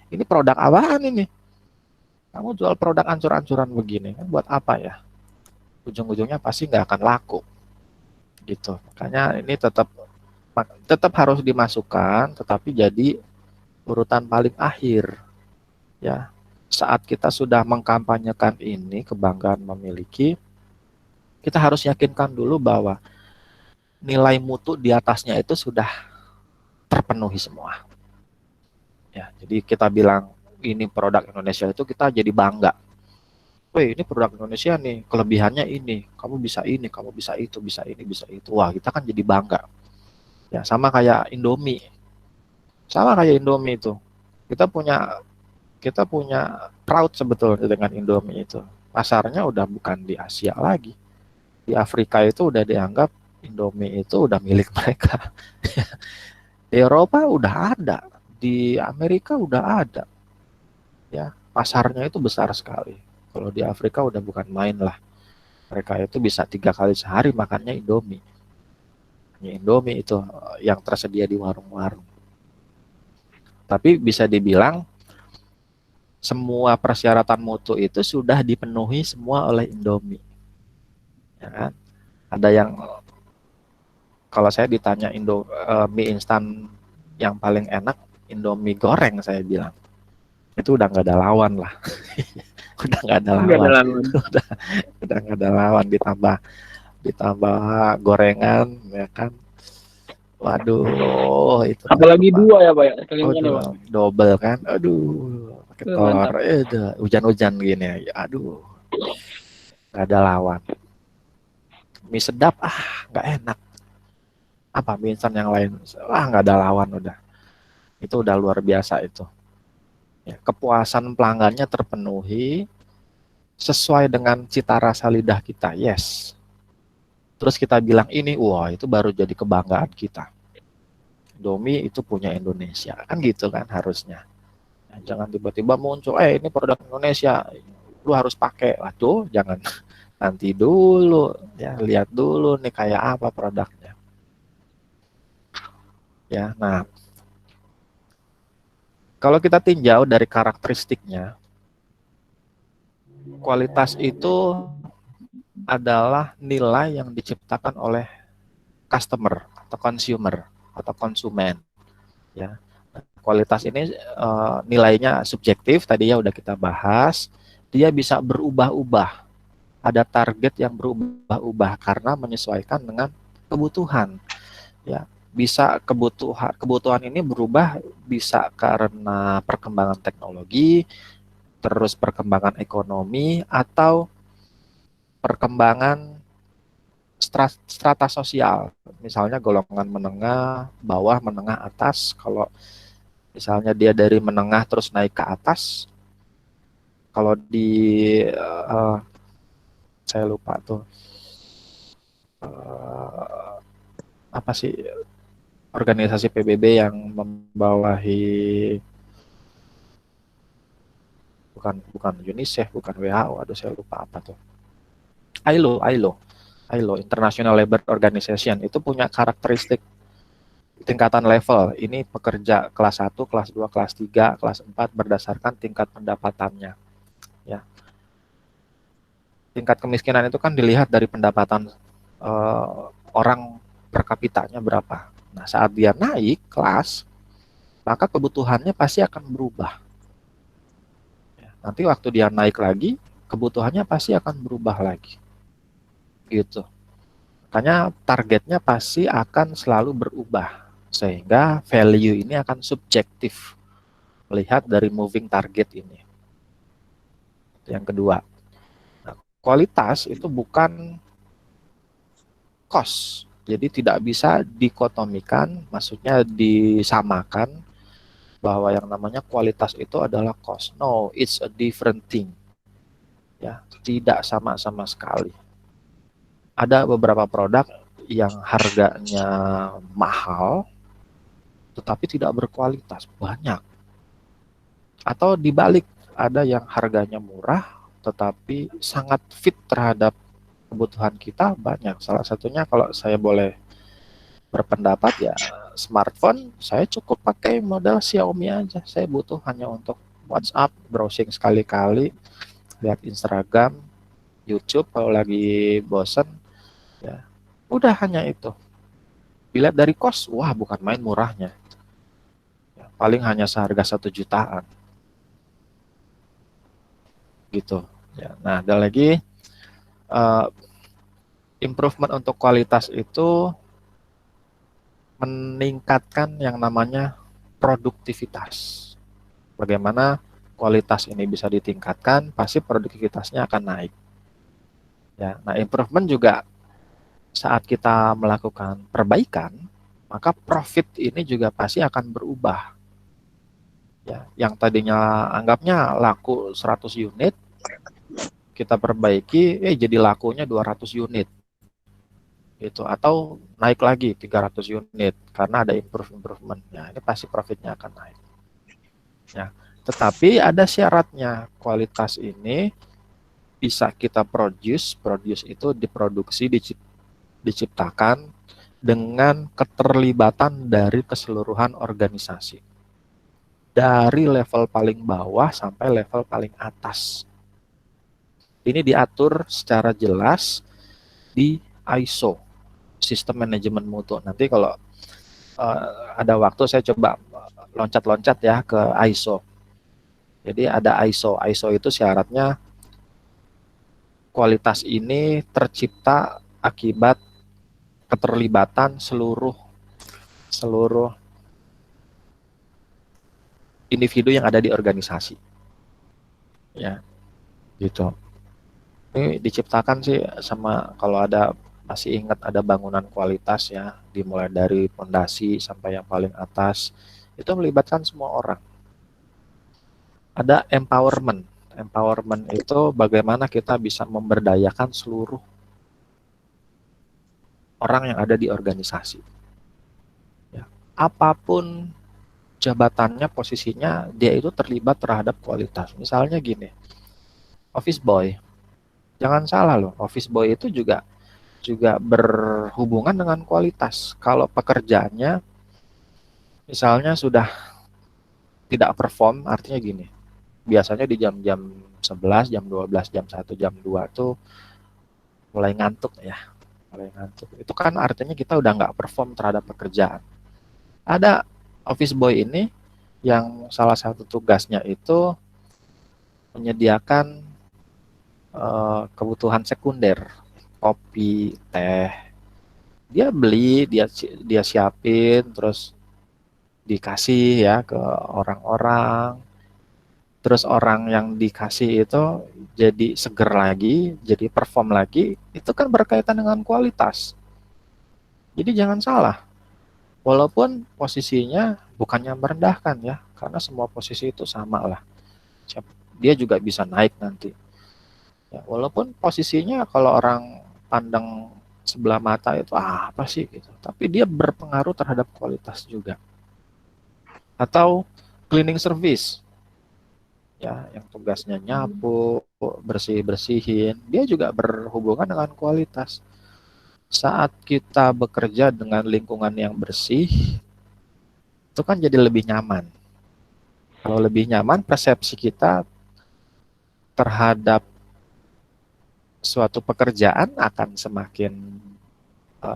Ini produk apaan ini? Kamu jual produk ancur-ancuran begini, kan buat apa ya? Ujung-ujungnya pasti nggak akan laku. Gitu. Makanya ini tetap harus dimasukkan, tetapi jadi urutan paling akhir. Ya, saat kita sudah mengkampanyekan ini, kebanggaan memiliki, kita harus yakinkan dulu bahwa nilai mutu di atasnya itu sudah terpenuhi semua. Ya, jadi kita bilang ini produk Indonesia itu kita jadi bangga. Wih, ini produk Indonesia nih, kelebihannya ini, kamu bisa itu, bisa ini, bisa itu. Wah, kita kan jadi bangga. Ya, sama kayak Indomie itu. Kita punya proud sebetulnya dengan Indomie itu. Pasarnya udah bukan di Asia lagi. Di Afrika itu udah dianggap Indomie itu udah milik mereka. Di Eropa udah ada, di Amerika udah ada. Ya, pasarnya itu besar sekali. Kalau di Afrika udah bukan main lah. Mereka itu bisa 3 kali sehari makannya Indomie. Hanya Indomie itu yang tersedia di warung-warung. Tapi bisa dibilang semua persyaratan mutu itu sudah dipenuhi semua oleh Indomie. Ya kan? Ada yang kalau saya ditanya mie instan yang paling enak, Indomie goreng saya bilang. Itu udah nggak ada lawan lah. Udah nggak ada Enggak ada lawan. lawan. Udah nggak ada lawan, ditambah gorengan ya kan. Waduh, itu Apalagi mantap. dua ya Pak ya, sekalian kan ya Pak. Aduh, double kan. Aduh, pakai telur. Mantap. Hujan-hujan gini ya. Aduh, nggak ada lawan. Mie sedap, nggak enak. Apa mie instan yang lain? Nggak ada lawan udah. Itu udah luar biasa itu. Ya, kepuasan pelanggannya terpenuhi sesuai dengan cita rasa lidah kita. Yes. Terus kita bilang ini, wah itu baru jadi kebanggaan kita. Indomie itu punya Indonesia. Kan gitu kan harusnya. Jangan tiba-tiba muncul, ini produk Indonesia, lu harus pakai. Waduh, jangan. Nanti dulu, ya lihat dulu nih kayak apa produknya. Ya, nah kalau kita tinjau dari karakteristiknya, kualitas itu adalah nilai yang diciptakan oleh customer atau consumer atau konsumen. Ya, kualitas ini nilainya subjektif, tadi ya udah kita bahas. Dia bisa berubah-ubah. Ada target yang berubah-ubah karena menyesuaikan dengan kebutuhan. Ya, bisa kebutuhan ini berubah bisa karena perkembangan teknologi, terus perkembangan ekonomi atau perkembangan strata sosial. Misalnya golongan menengah, bawah, menengah, atas. Kalau misalnya dia dari menengah terus naik ke atas, kalau di saya lupa tuh apa sih organisasi PBB yang membawahi bukan UNICEF, bukan WHO, aduh saya lupa apa tuh. ILO, International Labour Organization, itu punya karakteristik tingkatan level. Ini pekerja kelas 1, kelas 2, kelas 3, kelas 4 berdasarkan tingkat pendapatannya. Ya. Tingkat kemiskinan itu kan dilihat dari pendapatan orang per kapitanya berapa. Nah, saat dia naik kelas, maka kebutuhannya pasti akan berubah. Nanti waktu dia naik lagi, kebutuhannya pasti akan berubah lagi. Gitu. Makanya targetnya pasti akan selalu berubah. Sehingga value ini akan subjektif. Melihat dari moving target ini. Yang kedua. Nah, kualitas itu bukan cost. Jadi tidak bisa dikotomikan, maksudnya disamakan bahwa yang namanya kualitas itu adalah cost. No, it's a different thing. Ya, tidak sama sekali. Ada beberapa produk yang harganya mahal tetapi tidak berkualitas, banyak. Atau dibalik, ada yang harganya murah tetapi sangat fit terhadap kebutuhan kita, banyak. Salah satunya kalau saya boleh berpendapat ya smartphone, saya cukup pakai model Xiaomi aja. Saya butuh hanya untuk WhatsApp, browsing sekali-kali, lihat Instagram, YouTube kalau lagi bosen, ya udah hanya itu. Dilihat dari cost, wah bukan main murahnya. Ya, paling hanya seharga 1 jutaan. Gitu. Ya, nah, ada lagi improvement untuk kualitas itu meningkatkan yang namanya produktivitas. Bagaimana kualitas ini bisa ditingkatkan, pasti produktivitasnya akan naik. Ya, nah improvement juga saat kita melakukan perbaikan, maka profit ini juga pasti akan berubah. Ya, yang tadinya anggapnya laku 100 unit, kita perbaiki, jadi lakunya 200 unit. Gitu, atau naik lagi 300 unit karena ada improvement. Ya, ini pasti profitnya akan naik. Ya, tetapi ada syaratnya. Kualitas ini bisa kita produce itu diproduksi, diciptakan dengan keterlibatan dari keseluruhan organisasi. Dari level paling bawah sampai level paling atas. Ini diatur secara jelas di ISO, Sistem Manajemen Mutu. Nanti kalau ada waktu saya coba loncat-loncat ya ke ISO. Jadi ada ISO. ISO itu syaratnya kualitas ini tercipta akibat keterlibatan seluruh individu yang ada di organisasi. Ya, gitu. Ini diciptakan sih sama, kalau ada, masih ingat ada bangunan kualitas ya, dimulai dari fondasi sampai yang paling atas, itu melibatkan semua orang. Ada empowerment. Empowerment itu bagaimana kita bisa memberdayakan seluruh orang yang ada di organisasi. Ya. Apapun jabatannya, posisinya, dia itu terlibat terhadap kualitas. Misalnya gini, office boy. Jangan salah loh, office boy itu juga berhubungan dengan kualitas. Kalau pekerjaannya misalnya sudah tidak perform, artinya gini, biasanya di jam-jam 11, jam 12, jam 1, jam 2 tuh mulai ngantuk ya. Mulai ngantuk. Itu kan artinya kita udah nggak perform terhadap pekerjaan. Ada office boy ini yang salah satu tugasnya itu menyediakan kebutuhan sekunder, kopi, teh. Dia beli, dia siapin, terus dikasih ya ke orang-orang. Terus orang yang dikasih itu jadi seger lagi, jadi perform lagi, itu kan berkaitan dengan kualitas. Jadi jangan salah, walaupun posisinya bukannya merendahkan ya, karena semua posisi itu sama lah. Dia juga bisa naik nanti. Ya, walaupun posisinya kalau orang pandang sebelah mata itu apa sih gitu, tapi dia berpengaruh terhadap kualitas juga. Atau cleaning service, ya, yang tugasnya nyapu, bersih-bersihin, dia juga berhubungan dengan kualitas. Saat kita bekerja dengan lingkungan yang bersih, itu kan jadi lebih nyaman. Kalau lebih nyaman, persepsi kita terhadap suatu pekerjaan akan semakin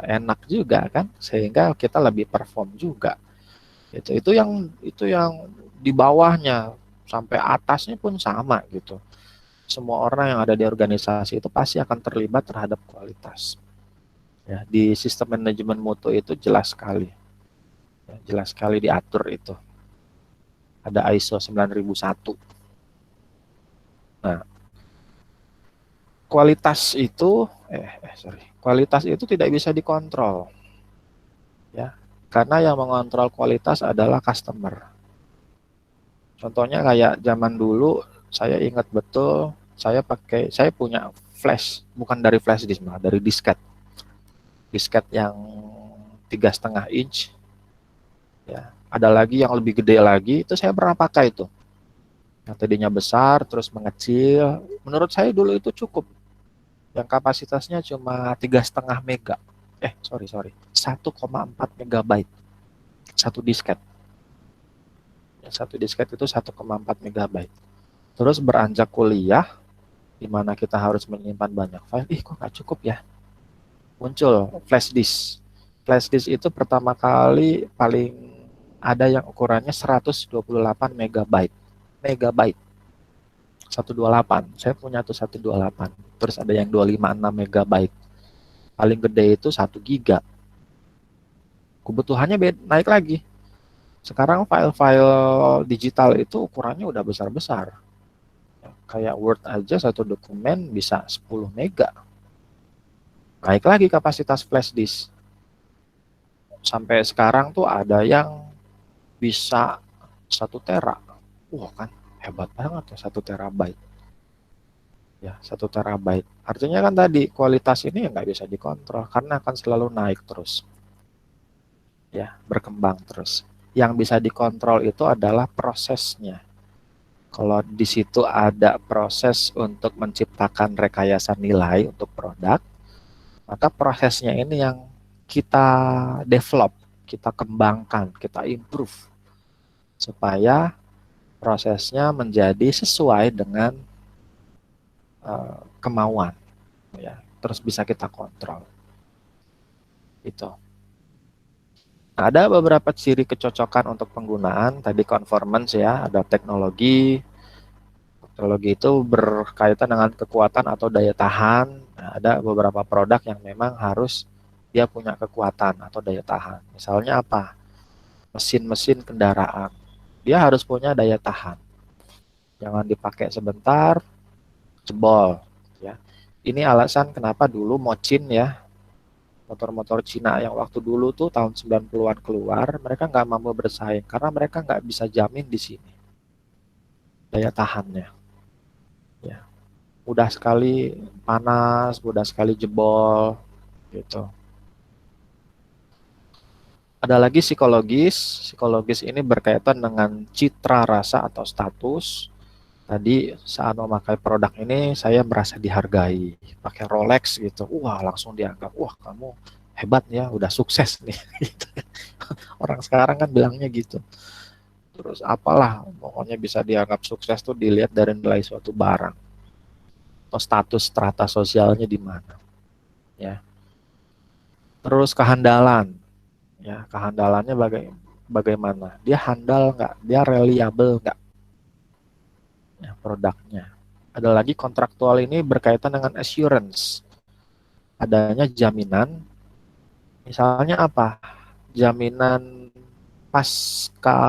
enak juga kan, sehingga kita lebih perform juga. Itu yang di bawahnya sampai atasnya pun sama gitu. Semua orang yang ada di organisasi itu pasti akan terlibat terhadap kualitas. Ya, di sistem manajemen mutu itu jelas sekali. Ya, jelas sekali diatur itu. Ada ISO 9001. Nah, kualitas itu tidak bisa dikontrol. Ya, karena yang mengontrol kualitas adalah customer. Contohnya kayak zaman dulu, saya ingat betul, saya punya flash, bukan dari flash disk, malah dari disket yang 3,5 inch. Ya, ada lagi yang lebih gede lagi, itu saya pernah pakai itu. Yang tadinya besar, terus mengecil. Menurut saya dulu itu cukup. Yang kapasitasnya cuma 3,5 mega. Sorry, 1,4 megabyte. Satu disket. Satu disket itu 1,4 megabyte. Terus beranjak kuliah, di mana kita harus menyimpan banyak file, kok nggak cukup ya? Muncul flash disk. Flash disk itu pertama kali paling ada yang ukurannya 128 megabyte. Megabyte. 128. Saya punya tuh 128. Terus ada yang 256 megabyte. Paling gede itu 1 giga. Kebutuhannya naik lagi. Sekarang file-file digital itu ukurannya udah besar-besar. Kayak Word aja satu dokumen bisa 10 mega. Naik lagi kapasitas flash disk. Sampai sekarang tuh ada yang bisa 1 tera. Wah kan hebat banget ya 1 terabyte. Ya, 1 terabyte. Artinya kan tadi kualitas ini nggak bisa dikontrol karena akan selalu naik terus. Ya, berkembang terus. Yang bisa dikontrol itu adalah prosesnya. Kalau di situ ada proses untuk menciptakan rekayasa nilai untuk produk, maka prosesnya ini yang kita develop, kita kembangkan, kita improve supaya prosesnya menjadi sesuai dengan kemauan, ya. Terus bisa kita kontrol. Itu. Nah, ada beberapa ciri kecocokan untuk penggunaan, tadi conformance ya, ada teknologi. Teknologi itu berkaitan dengan kekuatan atau daya tahan. Nah, ada beberapa produk yang memang harus dia punya kekuatan atau daya tahan. Misalnya apa? Mesin-mesin kendaraan. Dia harus punya daya tahan. Jangan dipakai sebentar, jebol. Ya. Ini alasan kenapa dulu Mochin ya, motor-motor Cina yang waktu dulu tuh tahun 90-an keluar, mereka nggak mampu bersaing karena mereka nggak bisa jamin di sini daya tahannya. Ya. Mudah sekali panas, mudah sekali jebol, gitu. Ada lagi psikologis. Psikologis ini berkaitan dengan citra rasa atau status. Tadi saat memakai produk ini saya merasa dihargai. Pakai Rolex gitu, wah langsung dianggap, wah kamu hebat ya, udah sukses nih. Gitu. Orang sekarang kan bilangnya gitu. Terus apalah, pokoknya bisa dianggap sukses tuh dilihat dari nilai suatu barang atau status strata sosialnya di mana. Ya. Terus kehandalan. Ya, kehandalannya bagaimana? Dia handal nggak? Dia reliable nggak? Ya, produknya. Ada lagi kontraktual ini berkaitan dengan assurance. Adanya jaminan. Misalnya apa? Jaminan pasca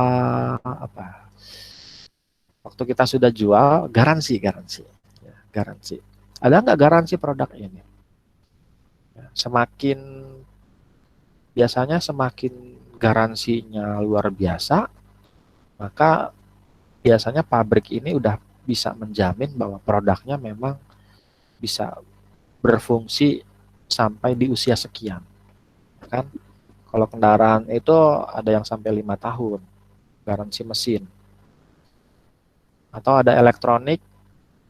apa? Waktu kita sudah jual, garansi. Ya, garansi. Ada nggak garansi produk ini? Ya, biasanya semakin garansinya luar biasa, maka biasanya pabrik ini udah bisa menjamin bahwa produknya memang bisa berfungsi sampai di usia sekian, kan? Kalau kendaraan itu ada yang sampai 5 tahun garansi mesin, atau ada elektronik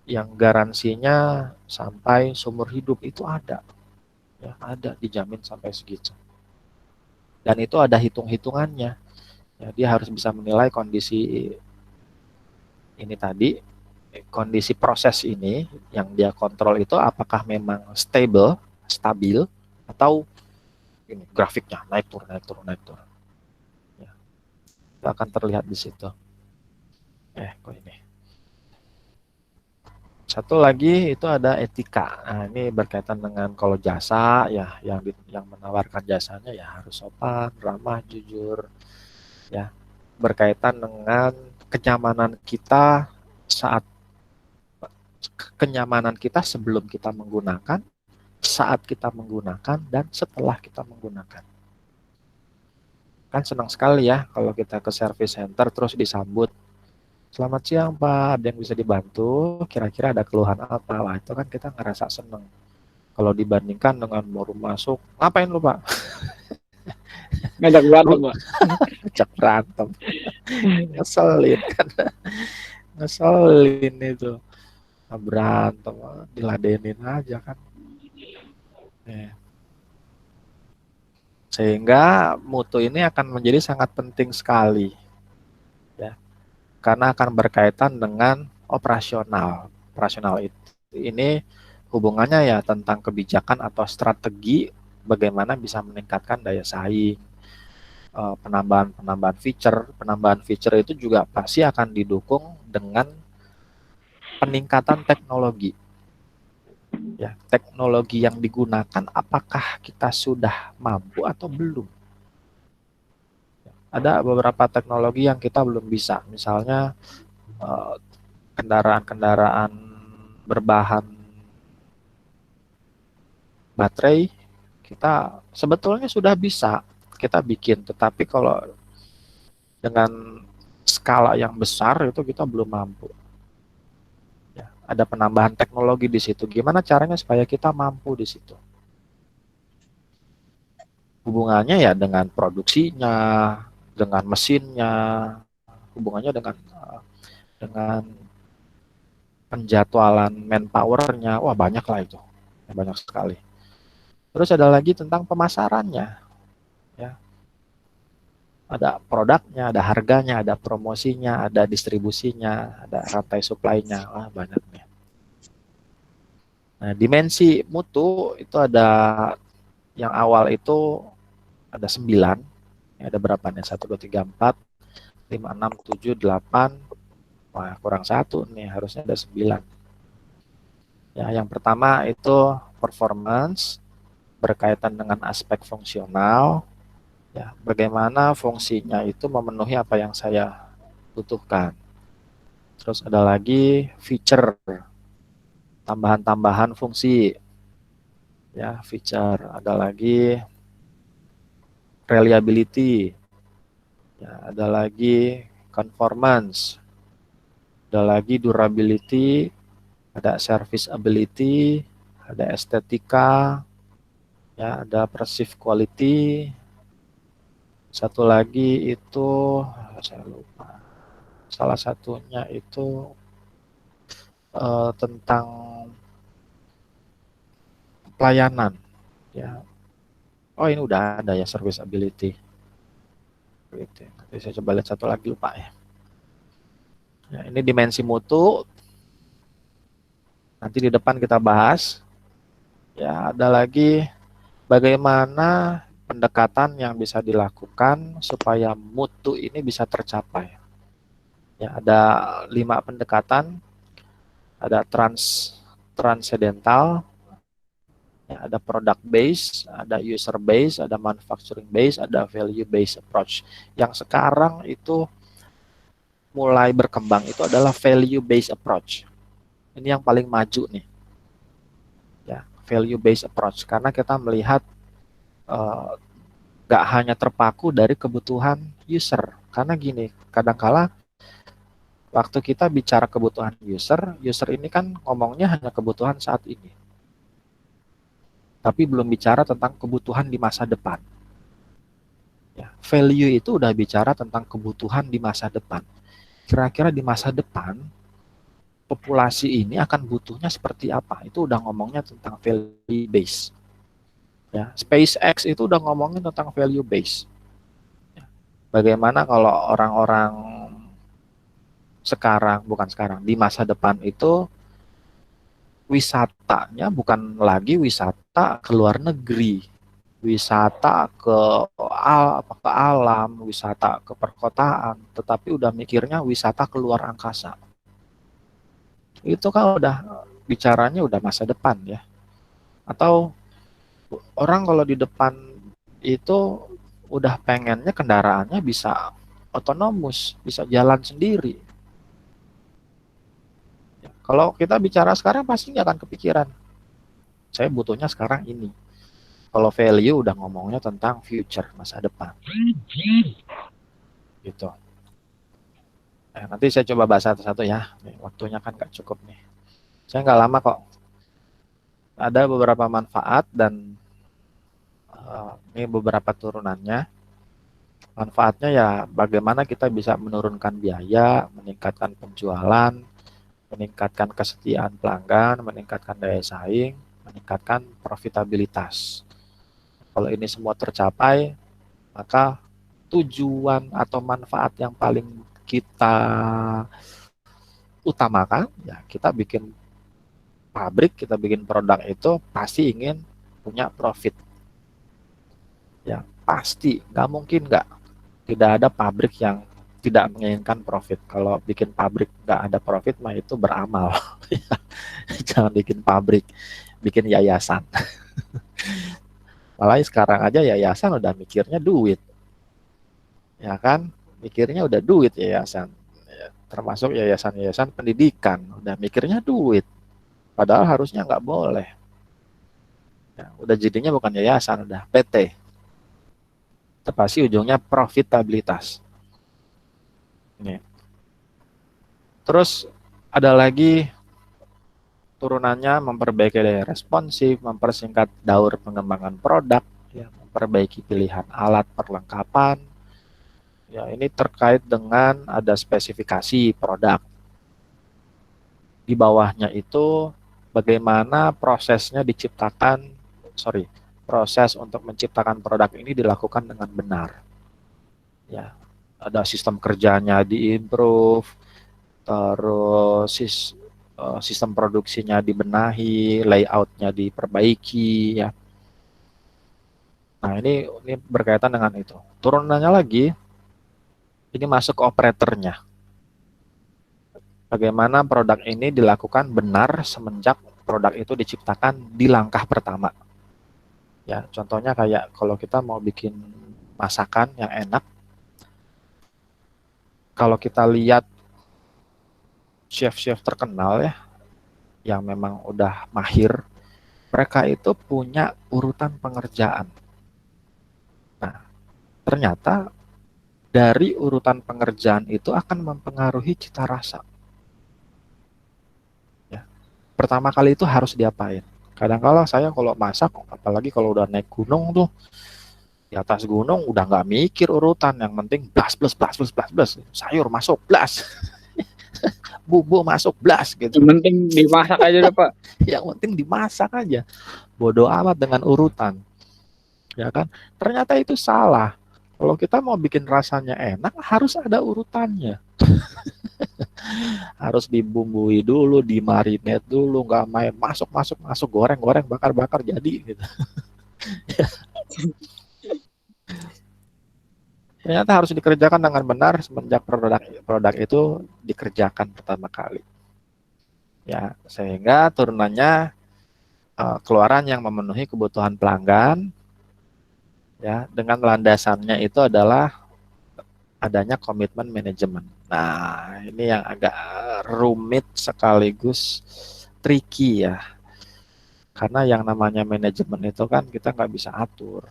yang garansinya sampai seumur hidup itu ada, ya ada dijamin sampai segitu. Dan itu ada hitung-hitungannya. Ya, dia harus bisa menilai kondisi ini tadi, kondisi proses ini yang dia kontrol itu apakah memang stabil, atau ini grafiknya naik turun. Ya, itu akan terlihat di situ. Kok ini. Satu lagi itu ada etika. Nah, ini berkaitan dengan kalau jasa ya, yang menawarkan jasanya ya harus sopan, ramah, jujur, ya. Berkaitan dengan kenyamanan kita saat kenyamanan kita sebelum kita menggunakan, saat kita menggunakan, dan setelah kita menggunakan. Kan senang sekali ya kalau kita ke service center terus disambut, selamat siang Pak, ada yang bisa dibantu, kira-kira ada keluhan apa? Wah, itu kan kita ngerasa senang. Kalau dibandingkan dengan baru masuk, ngapain lu Pak? Ngajak berantem, Pak. Ngajak berantem. Ngeselin kan. Ngeselin itu. Berantem, diladenin aja kan. Sehingga mutu ini akan menjadi sangat penting sekali. Ya. Karena akan berkaitan dengan operasional. Operasional ini hubungannya ya tentang kebijakan atau strategi bagaimana bisa meningkatkan daya saing, penambahan feature itu juga pasti akan didukung dengan peningkatan teknologi. Ya, teknologi yang digunakan apakah kita sudah mampu atau belum? Ada beberapa teknologi yang kita belum bisa, misalnya kendaraan-kendaraan berbahan baterai kita sebetulnya sudah bisa kita bikin, tetapi kalau dengan skala yang besar itu kita belum mampu. Ya, ada penambahan teknologi di situ. Gimana caranya supaya kita mampu di situ? Hubungannya ya dengan produksinya, dengan mesinnya, hubungannya dengan penjadwalan manpowernya. Wah banyak lah itu, banyak sekali. Terus ada lagi tentang pemasarannya, ya. Ada produknya, ada harganya, ada promosinya, ada distribusinya, ada rantai supply-nya. Wah, banyak nih. Nah, dimensi mutu itu ada yang awal itu ada 9, Ini ada berapa nih? 1, 2, 3, 4, 5, 6, 7, 8. Wah, kurang 1 nih, harusnya ada 9. Ya, yang pertama itu performance, berkaitan dengan aspek fungsional. Ya, bagaimana fungsinya itu memenuhi apa yang saya butuhkan. Terus ada lagi feature, tambahan-tambahan fungsi. Ya, feature. Ada lagi reliability. Ya, ada lagi conformance. Ada lagi durability, ada serviceability, ada estetika, ya, ada perceived quality. Satu lagi itu saya lupa. Salah satunya itu tentang pelayanan. Ya. Oh, ini udah ada ya, serviceability. Nanti saya coba lihat satu lagi, lupa ya. Ya, ini dimensi mutu. Nanti di depan kita bahas. Ya, ada lagi bagaimana pendekatan yang bisa dilakukan supaya mutu ini bisa tercapai. Ya, ada 5 pendekatan. Ada transcendental, ya, ada product base, ada user base, ada manufacturing base, ada value base approach. Yang sekarang itu mulai berkembang itu adalah value base approach. Ini yang paling maju nih. Ya, value base approach, karena kita melihat nggak hanya terpaku dari kebutuhan user. Karena gini, kadangkala waktu kita bicara kebutuhan user ini kan ngomongnya hanya kebutuhan saat ini. Tapi belum bicara tentang kebutuhan di masa depan. Ya, value itu udah bicara tentang kebutuhan di masa depan. Kira-kira di masa depan, populasi ini akan butuhnya seperti apa? Itu udah ngomongnya tentang value base. Ya, SpaceX itu udah ngomongin tentang value base. Ya, bagaimana kalau orang-orang di masa depan itu wisatanya bukan lagi wisata ke luar negeri, wisata ke alam, wisata ke perkotaan, tetapi udah mikirnya wisata keluar angkasa. Itu kan udah bicaranya udah masa depan ya. Atau orang kalau di depan itu udah pengennya kendaraannya bisa otonomus, bisa jalan sendiri. Kalau kita bicara sekarang pasti nggak akan kepikiran. Saya butuhnya sekarang ini. Kalau value udah ngomongnya tentang future, masa depan. Gitu. Nanti saya coba bahas satu-satu ya. Nih, waktunya kan nggak cukup nih. Saya nggak lama kok. Ada beberapa manfaat dan ini beberapa turunannya. Manfaatnya ya bagaimana kita bisa menurunkan biaya, meningkatkan penjualan, meningkatkan kesetiaan pelanggan, meningkatkan daya saing, meningkatkan profitabilitas. Kalau ini semua tercapai, maka tujuan atau manfaat yang paling kita utamakan, ya kita bikin pabrik, kita bikin produk itu pasti ingin punya profit. Ya, pasti, nggak mungkin nggak. Tidak ada pabrik yang tidak menginginkan profit. Kalau bikin pabrik nggak ada profit, mah itu beramal. Jangan bikin pabrik, bikin yayasan. Malah sekarang aja yayasan udah mikirnya duit. Ya kan? Mikirnya udah duit yayasan. Ya, termasuk yayasan-yayasan pendidikan. Udah mikirnya duit. Padahal harusnya nggak boleh. Ya, udah jadinya bukan yayasan, udah PT. Itu pasti ujungnya profitabilitas. Ini. Terus ada lagi turunannya memperbaiki daya responsif, mempersingkat daur pengembangan produk, ya, memperbaiki pilihan alat perlengkapan. Ya, ini terkait dengan ada spesifikasi produk. Di bawahnya itu bagaimana proses untuk menciptakan produk ini dilakukan dengan benar. Ya, ada sistem kerjanya diimprove, terus sistem produksinya dibenahi, layoutnya diperbaiki, ya. Nah, ini berkaitan dengan itu. Turunannya lagi, ini masuk ke operatornya. Bagaimana produk ini dilakukan benar semenjak produk itu diciptakan di langkah pertama. Ya, contohnya kayak kalau kita mau bikin masakan yang enak, kalau kita lihat chef-chef terkenal ya, yang memang udah mahir, mereka itu punya urutan pengerjaan. Nah, ternyata dari urutan pengerjaan itu akan mempengaruhi cita rasa. Ya. Pertama kali itu harus diapain? Kadang-kala saya kalau masak, apalagi kalau udah naik gunung tuh, di atas gunung udah nggak mikir urutan, yang penting blas blas blas blas blas blas, sayur masuk blas, bumbu masuk blas gitu. Yang penting dimasak aja udah Pak. Yang penting dimasak aja. Bodoh amat dengan urutan. Ya kan? Ternyata itu salah. Kalau kita mau bikin rasanya enak, harus ada urutannya. Harus dibumbui dulu, dimarinate dulu, nggak main masuk masuk masuk, goreng goreng, bakar bakar, jadi gitu. Ternyata harus dikerjakan dengan benar semenjak produk itu dikerjakan pertama kali. Ya, sehingga turunannya keluaran yang memenuhi kebutuhan pelanggan, ya, dengan landasannya itu adalah adanya komitmen manajemen. Nah, ini yang agak rumit sekaligus tricky ya. Karena yang namanya manajemen itu kan kita nggak bisa atur.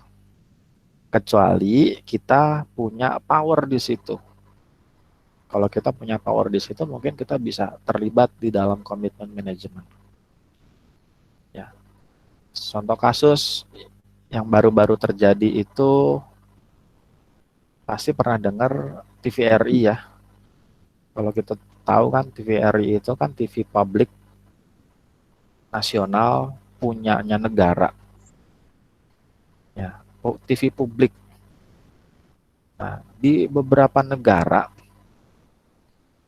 Kecuali kita punya power di situ. Kalau kita punya power di situ, mungkin kita bisa terlibat di dalam komitmen manajemen. Ya, contoh kasus yang baru-baru terjadi itu pasti pernah dengar TVRI ya. Kalau kita tahu kan TVRI itu kan TV publik nasional punyanya negara. Ya, TV publik. Nah, di beberapa negara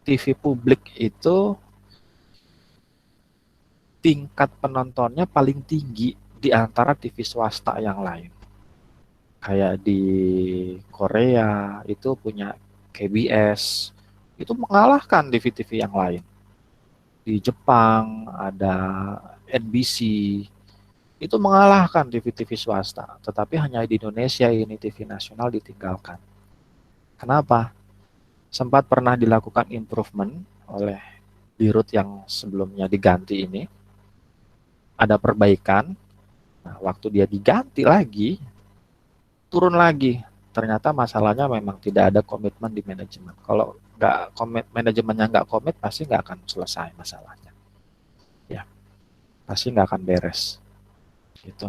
TV publik itu tingkat penontonnya paling tinggi di antara TV swasta yang lain. Kayak di Korea itu punya KBS, itu mengalahkan TV-TV yang lain. Di Jepang ada NBC, itu mengalahkan TV-TV swasta. Tetapi hanya di Indonesia ini TV nasional ditinggalkan. Kenapa? Sempat pernah dilakukan improvement oleh dirut yang sebelumnya diganti ini. Ada perbaikan. Nah, waktu dia diganti lagi, turun lagi. Ternyata masalahnya memang tidak ada komitmen di manajemen. Kalau nggak komit, manajemennya nggak komit, pasti nggak akan selesai masalahnya. Ya, pasti nggak akan beres. Gitu.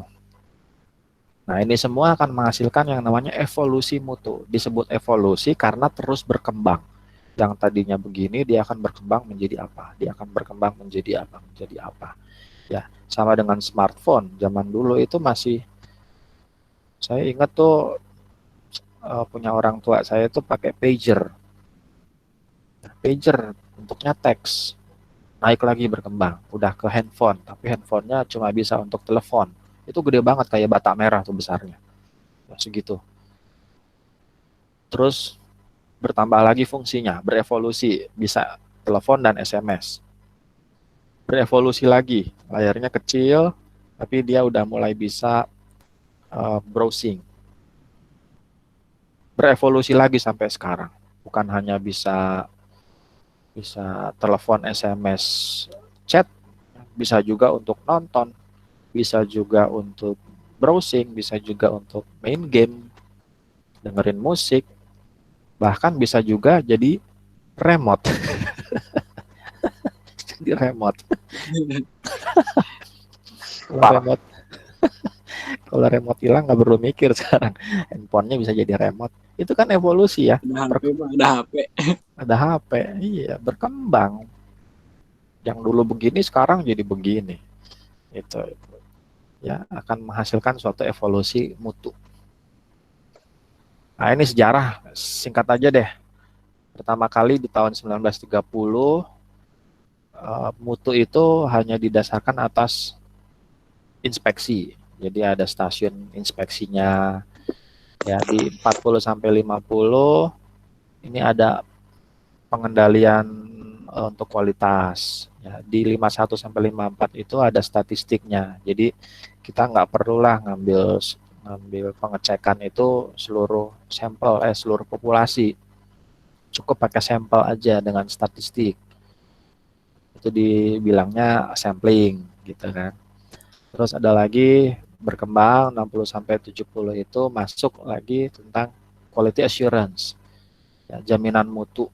Nah, ini semua akan menghasilkan yang namanya evolusi mutu. Disebut evolusi karena terus berkembang. Yang tadinya begini, dia akan berkembang menjadi apa? Dia akan berkembang menjadi apa? Menjadi apa? Ya, sama dengan smartphone. Zaman dulu itu masih, saya ingat tuh punya orang tua saya tuh pakai pager. Pager bentuknya teks. Naik lagi berkembang, udah ke handphone, tapi handphonenya cuma bisa untuk telepon. Itu gede banget kayak bata merah tuh besarnya. Ya, segitu. Terus bertambah lagi fungsinya, berevolusi, bisa telepon dan SMS. Berevolusi lagi, layarnya kecil, tapi dia udah mulai bisa browsing. Berevolusi lagi sampai sekarang. Bukan hanya bisa bisa telepon, SMS, chat, bisa juga untuk nonton, bisa juga untuk browsing, bisa juga untuk main game, dengerin musik, bahkan bisa juga jadi remote. Jadi remote. Kalau remote, kalau remote hilang nggak perlu mikir sekarang. Handphonenya bisa jadi remote. Itu kan evolusi ya. Ada HP Pak, ada HP. Ada HP, iya, berkembang. Yang dulu begini sekarang jadi begini. Itu ya akan menghasilkan suatu evolusi mutu. Nah, ini sejarah singkat aja deh. Pertama kali di tahun 1930 mutu itu hanya didasarkan atas inspeksi. Jadi ada stasiun inspeksinya. Ya, di 40 sampai 50 ini ada pengendalian untuk kualitas. Ya, di 51 sampai 54 itu ada statistiknya. Jadi kita nggak perlulah ngambil pengecekan itu seluruh populasi. Cukup pakai sampel aja dengan statistik. Itu dibilangnya sampling gitu kan. Terus ada lagi berkembang 60 sampai 70 itu masuk lagi tentang quality assurance. Ya, jaminan mutu.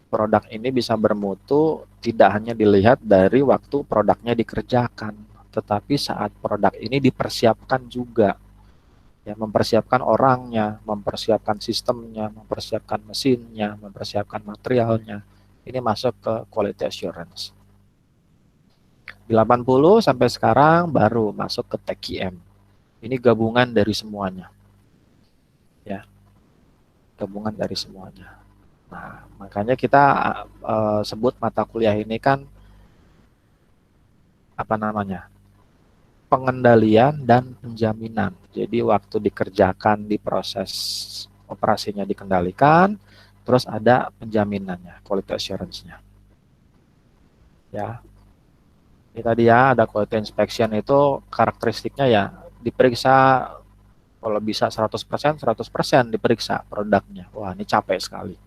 Produk ini bisa bermutu tidak hanya dilihat dari waktu produknya dikerjakan, tetapi saat produk ini dipersiapkan juga. Ya, mempersiapkan orangnya, mempersiapkan sistemnya, mempersiapkan mesinnya, mempersiapkan materialnya. Ini masuk ke quality assurance. Di 80 sampai sekarang baru masuk ke TQM. Ini gabungan dari semuanya. Ya, gabungan dari semuanya. Nah, makanya kita sebut mata kuliah ini kan apa namanya? Pengendalian dan penjaminan. Jadi waktu dikerjakan di proses operasinya dikendalikan, terus ada penjaminannya, quality assurance-nya. Ya. Ini tadi ya ada quality inspection itu karakteristiknya ya diperiksa kalau bisa 100% diperiksa produknya. Wah, ini capek sekali.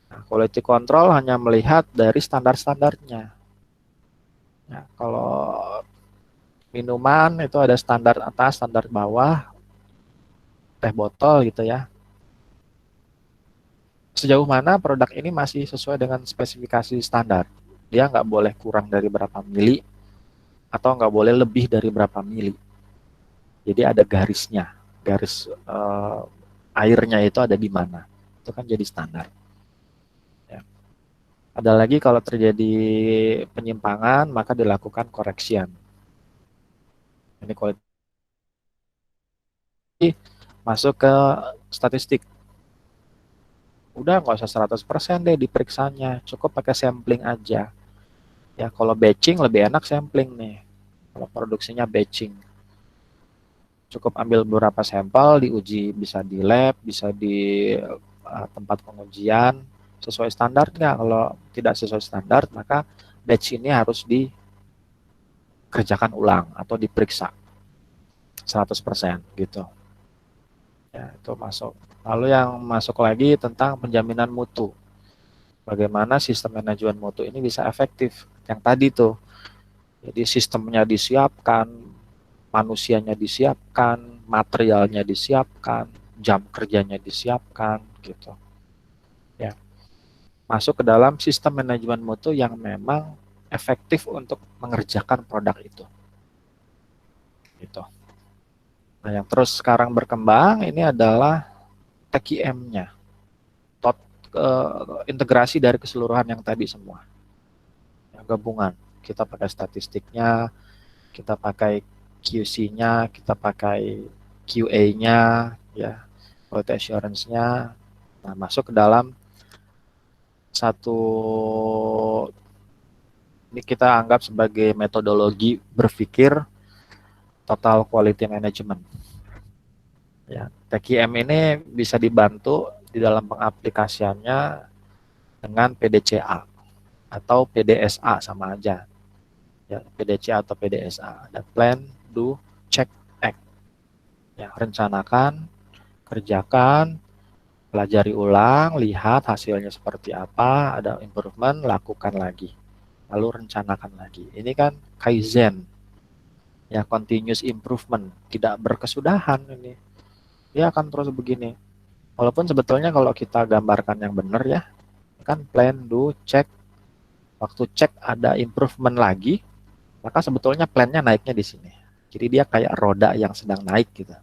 Nah, quality control hanya melihat dari standar-standarnya. Ya, kalau minuman itu ada standar atas, standar bawah, teh botol gitu ya. Sejauh mana produk ini masih sesuai dengan spesifikasi standar. Dia nggak boleh kurang dari berapa mili atau nggak boleh lebih dari berapa mili. Jadi ada garisnya, garis airnya itu ada di mana. Itu kan jadi standar. Ya. Ada lagi kalau terjadi penyimpangan maka dilakukan correction. Ini quality masuk ke statistik. Udah nggak usah 100% deh diperiksanya, cukup pakai sampling aja. Ya kalau batching lebih enak sampling nih. Kalau produksinya batching, cukup ambil beberapa sampel, diuji bisa di lab, bisa di tempat pengujian sesuai standar nggak. Kalau tidak sesuai standar, maka batch ini harus dikerjakan ulang atau diperiksa 100% gitu. Ya, itu masuk. Lalu yang masuk lagi tentang penjaminan mutu. Bagaimana sistem manajemen mutu ini bisa efektif. Yang tadi tuh, jadi sistemnya disiapkan, manusianya disiapkan, materialnya disiapkan, jam kerjanya disiapkan, gitu. Ya, masuk ke dalam sistem manajemen mutu yang memang efektif untuk mengerjakan produk itu. Gitu. Nah, yang terus sekarang berkembang ini adalah TQM-nya, integrasi dari keseluruhan yang tadi semua, yang gabungan. Kita pakai statistiknya, kita pakai QC-nya, kita pakai QA-nya, ya, quality assurance-nya. Nah, masuk ke dalam satu, ini kita anggap sebagai metodologi berpikir total quality management. Ya, TQM ini bisa dibantu di dalam pengaplikasiannya dengan PDCA atau PDSA sama aja. Ya, PDCA atau PDSA. Ada plan, do, check, act. Ya, rencanakan, kerjakan, pelajari ulang, lihat hasilnya seperti apa, ada improvement, lakukan lagi. Lalu rencanakan lagi. Ini kan Kaizen, ya continuous improvement, tidak berkesudahan ini. Dia akan terus begini. Walaupun sebetulnya kalau kita gambarkan yang benar ya, kan plan, do, check, waktu cek ada improvement lagi, maka sebetulnya plannya naiknya di sini. Jadi dia kayak roda yang sedang naik gitu.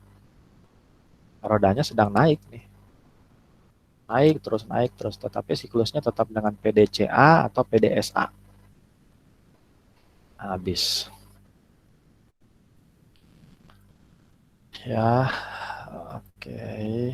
Rodanya sedang naik nih. Naik terus, tetapi siklusnya tetap dengan PDCA atau PDSA. Habis. Ya, oke.